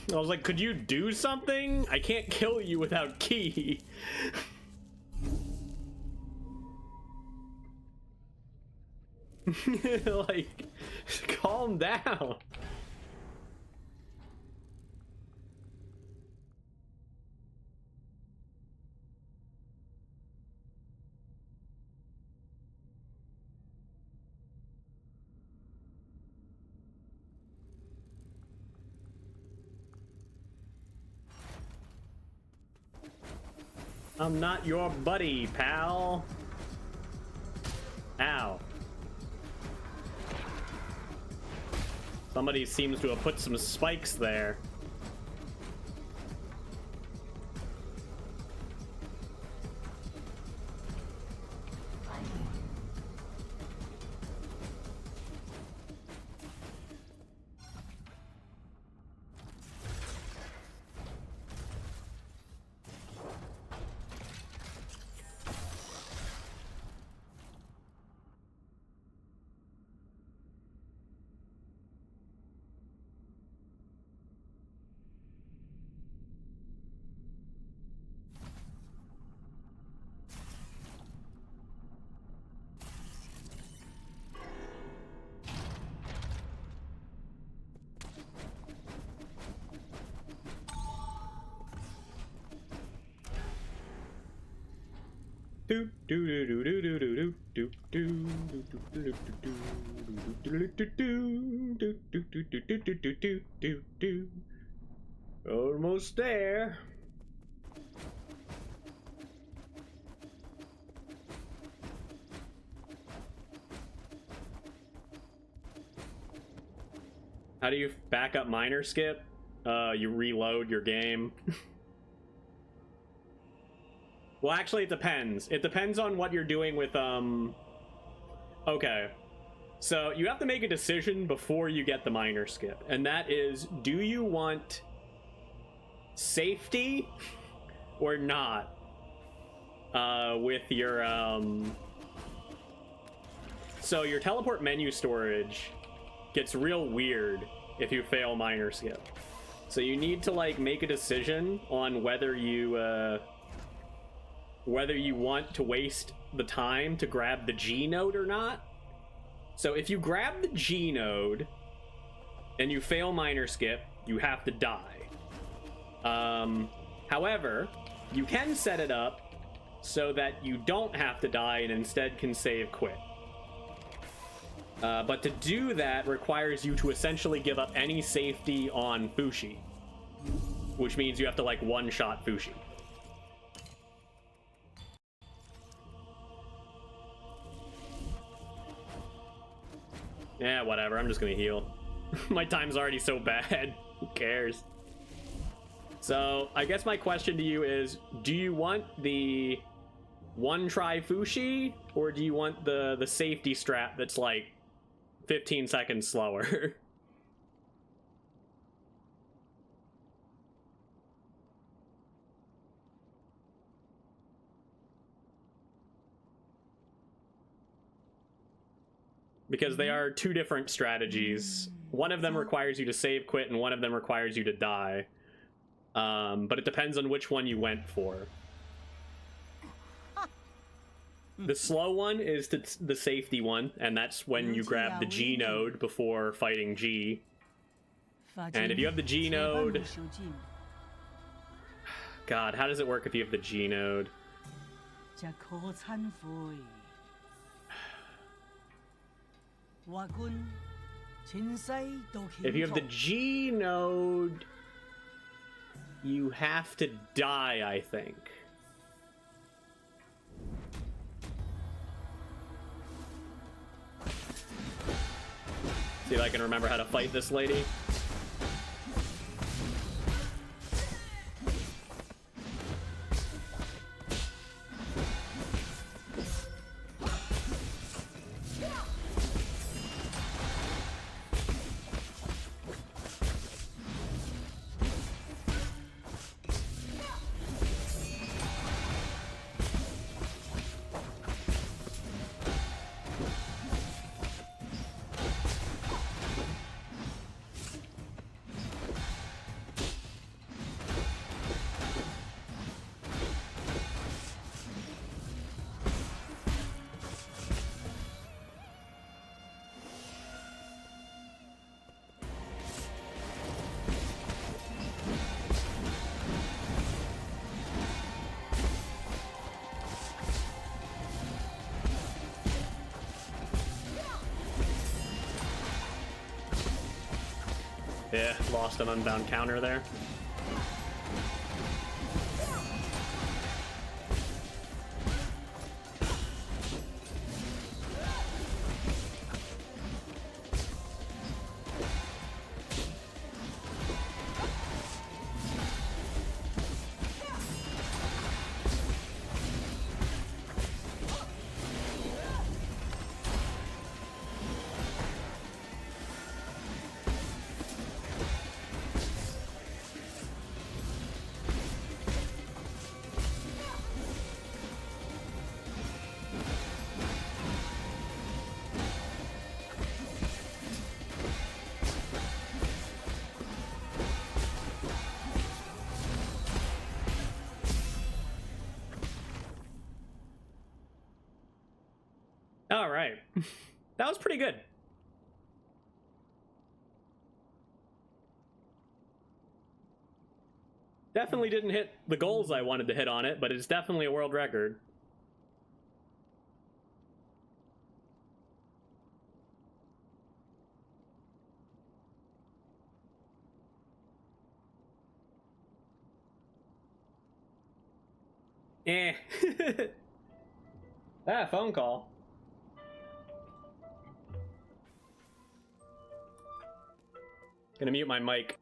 I was like, could you do something? I can't kill you without key. Like, calm down. I'm not your buddy, pal. Ow. Somebody seems to have put some spikes there. Do do do do do do do do do do do. Almost there. How do you back up miner skip? You reload your game. Well, actually, it depends. It depends on what you're doing with, Okay. So, you have to make a decision before you get the miner skip. And that is, do you want safety or not? With your, So, your teleport menu storage gets real weird if you fail miner skip. So, you need to, like, make a decision on whether you want to waste the time to grab the G node or not. So if you grab the G node, and you fail minor skip, you have to die. However, you can set it up so that you don't have to die and instead can save quit. But to do that requires you to essentially give up any safety on Fushi, which means you have to like one-shot Fushi. Yeah, whatever, I'm just gonna heal. My time's already so bad. Who cares? So, I guess my question to you is, do you want the one-try Fushi, or do you want the safety strat that's like 15 seconds slower? Because they are two different strategies. One of them requires you to save quit, and one of them requires you to die. But it depends on which one you went for. The slow one is the safety one, and that's when you grab the G node before fighting G. And if you have the G node... God, how does it work if you have the G node? If you have the G node, you have to die, I think. See if I can remember how to fight this lady. Yeah, lost an unbound counter there. All right. That was pretty good. Definitely didn't hit the goals I wanted to hit on it, but it's definitely a world record. Eh. Ah, phone call. Gonna mute my mic.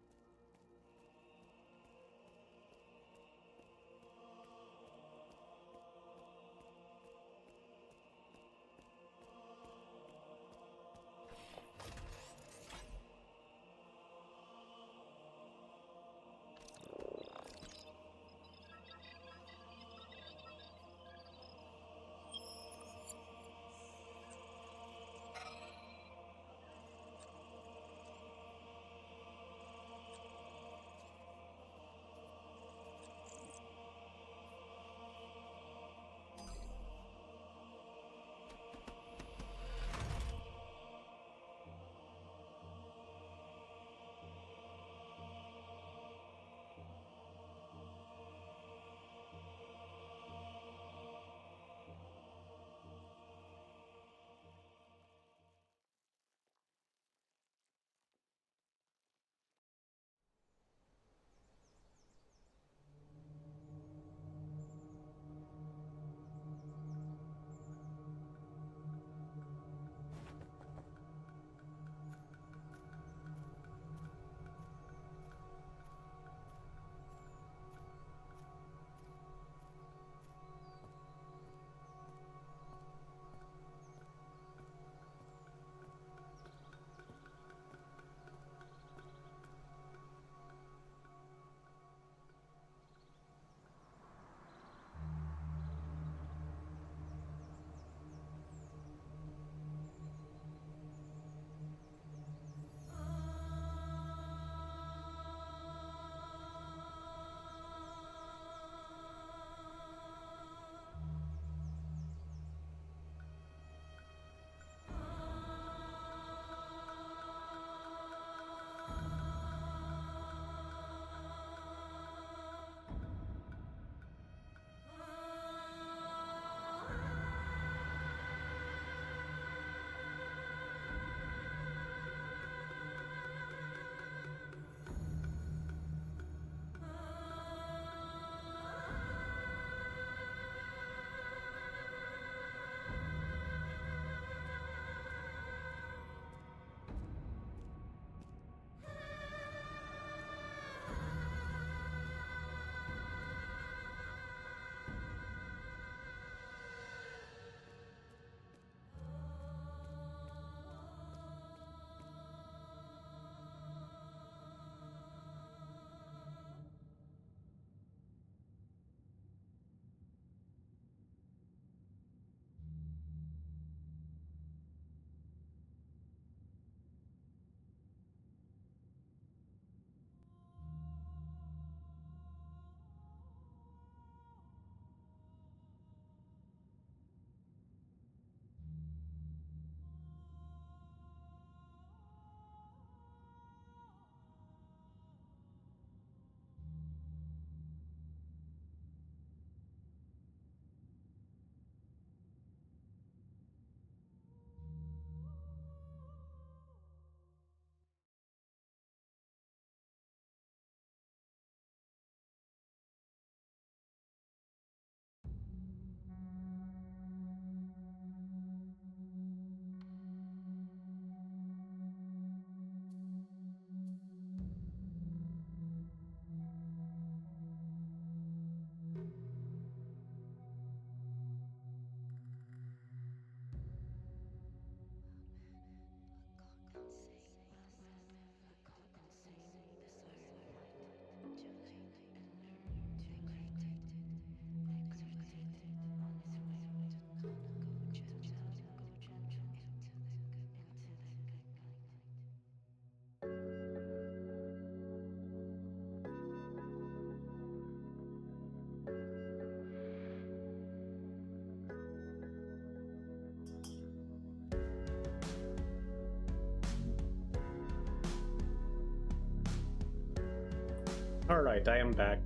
Alright, I am back.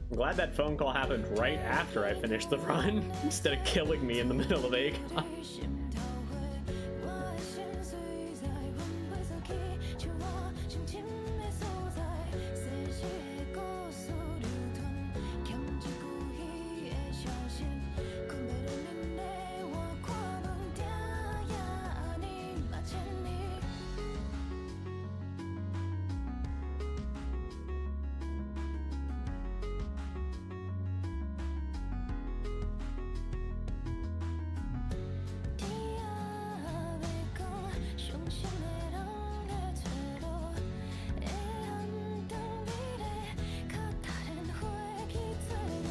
I'm glad that phone call happened right after I finished the run, instead of killing me in the middle of Aegon. 心逃回，我心碎在魂不走起，像我心情的所在，世事的故事流传，欠一句伊的消息，困袂入眠的我，看论定也安尼嘛千里。天也要光，伤心的人在找路，会暗当美丽，较他人回去做你。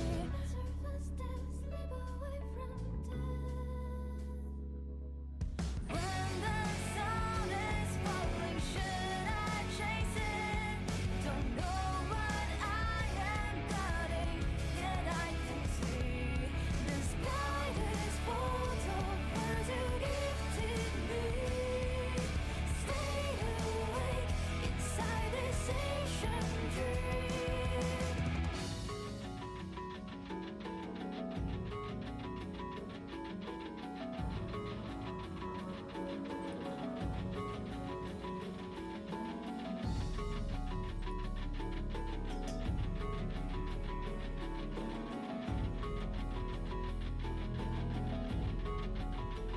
When the sun is falling, should I chase it? Don't know what I am guarding, yet I can see the sky is full of words you gifted me. Stay awake inside this ancient dream.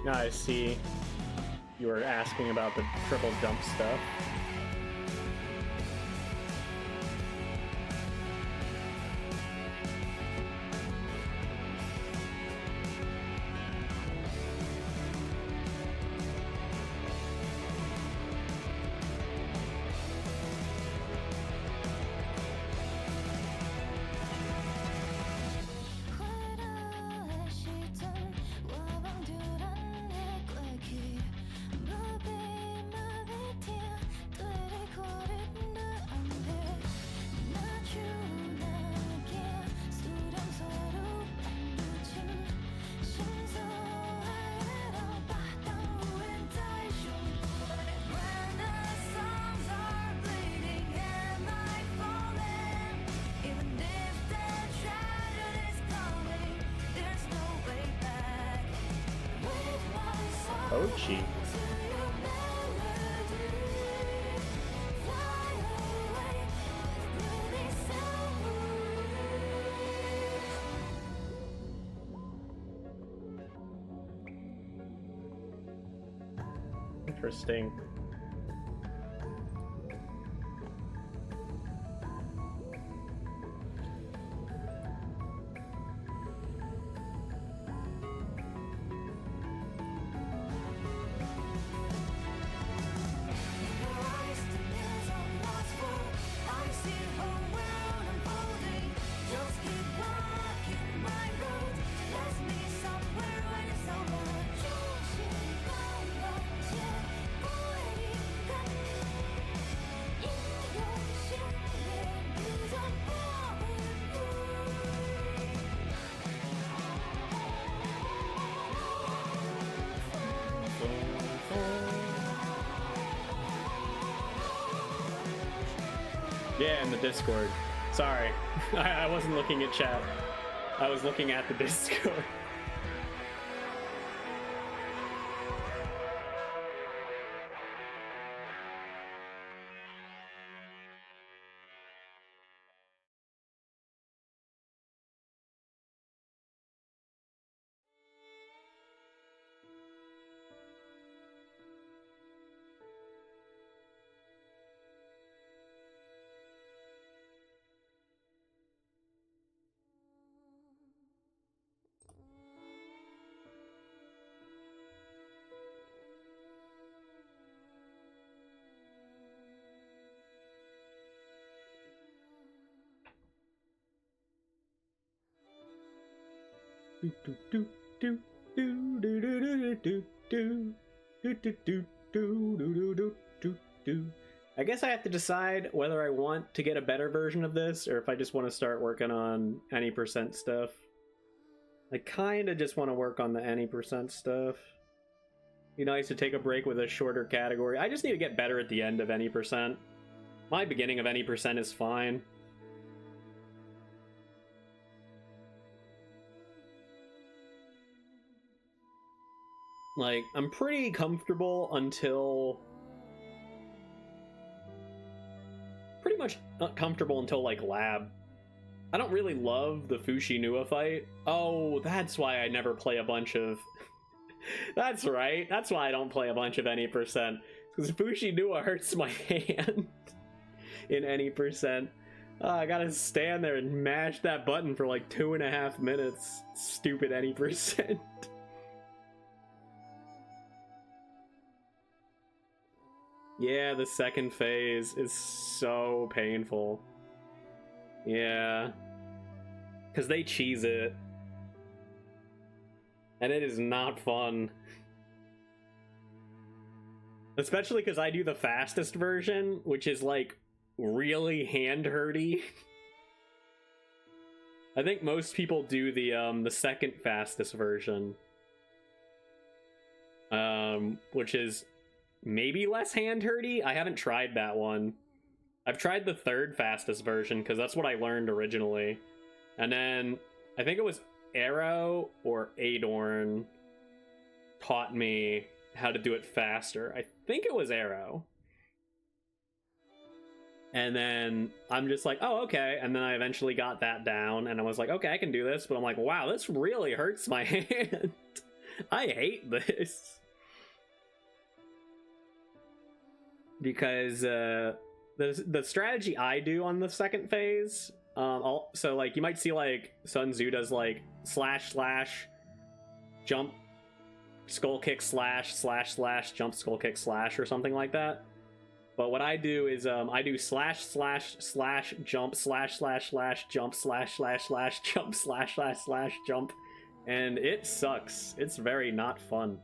Now I see you were asking about the triple jump stuff. When the songs are bleeding, am I falling? Even if the tragedy's coming, there's no way back. With my soul Ochi. to your melody, fly away with gloomy Interesting. Yeah, in the Discord. Sorry, I wasn't looking at chat. I was looking at the Discord. I guess I have to decide whether I want to get a better version of this or if I just want to start working on any percent stuff. I kind of just want to work on the any percent stuff. Be nice to take a break with a shorter category. I just need to get better at the end of any percent. My beginning of any percent is fine. Like, I'm pretty comfortable until... Pretty much comfortable until, like, lab. I don't really love the Fushinua fight. Oh, that's why I never play a bunch of... That's right. That's why I don't play a bunch of any percent. Because Fushinua hurts my hand in any percent. I gotta stand there and mash that button for like 2.5 minutes. Stupid any percent. Yeah, the second phase is so painful. Yeah. Because they cheese it. And it is not fun. Especially because I do the fastest version, which is like really hand-hurty. I think most people do the second fastest version. Which is maybe less hand-hurty? I haven't tried that one. I've tried the third fastest version because that's what I learned originally. And then I think it was Arrow or Adorn taught me how to do it faster. I think it was Arrow. And then I'm just like, oh, okay. And then I eventually got that down and I was like, okay, I can do this. But I'm like, wow, this really hurts my hand. I hate this. Because the strategy I do on the second phase, so like you might see like Sun Tzu does like slash jump skull kick slash jump skull kick slash or something like that. But what I do is I do slash jump slash jump slash jump slash jump, and it sucks. It's very not fun.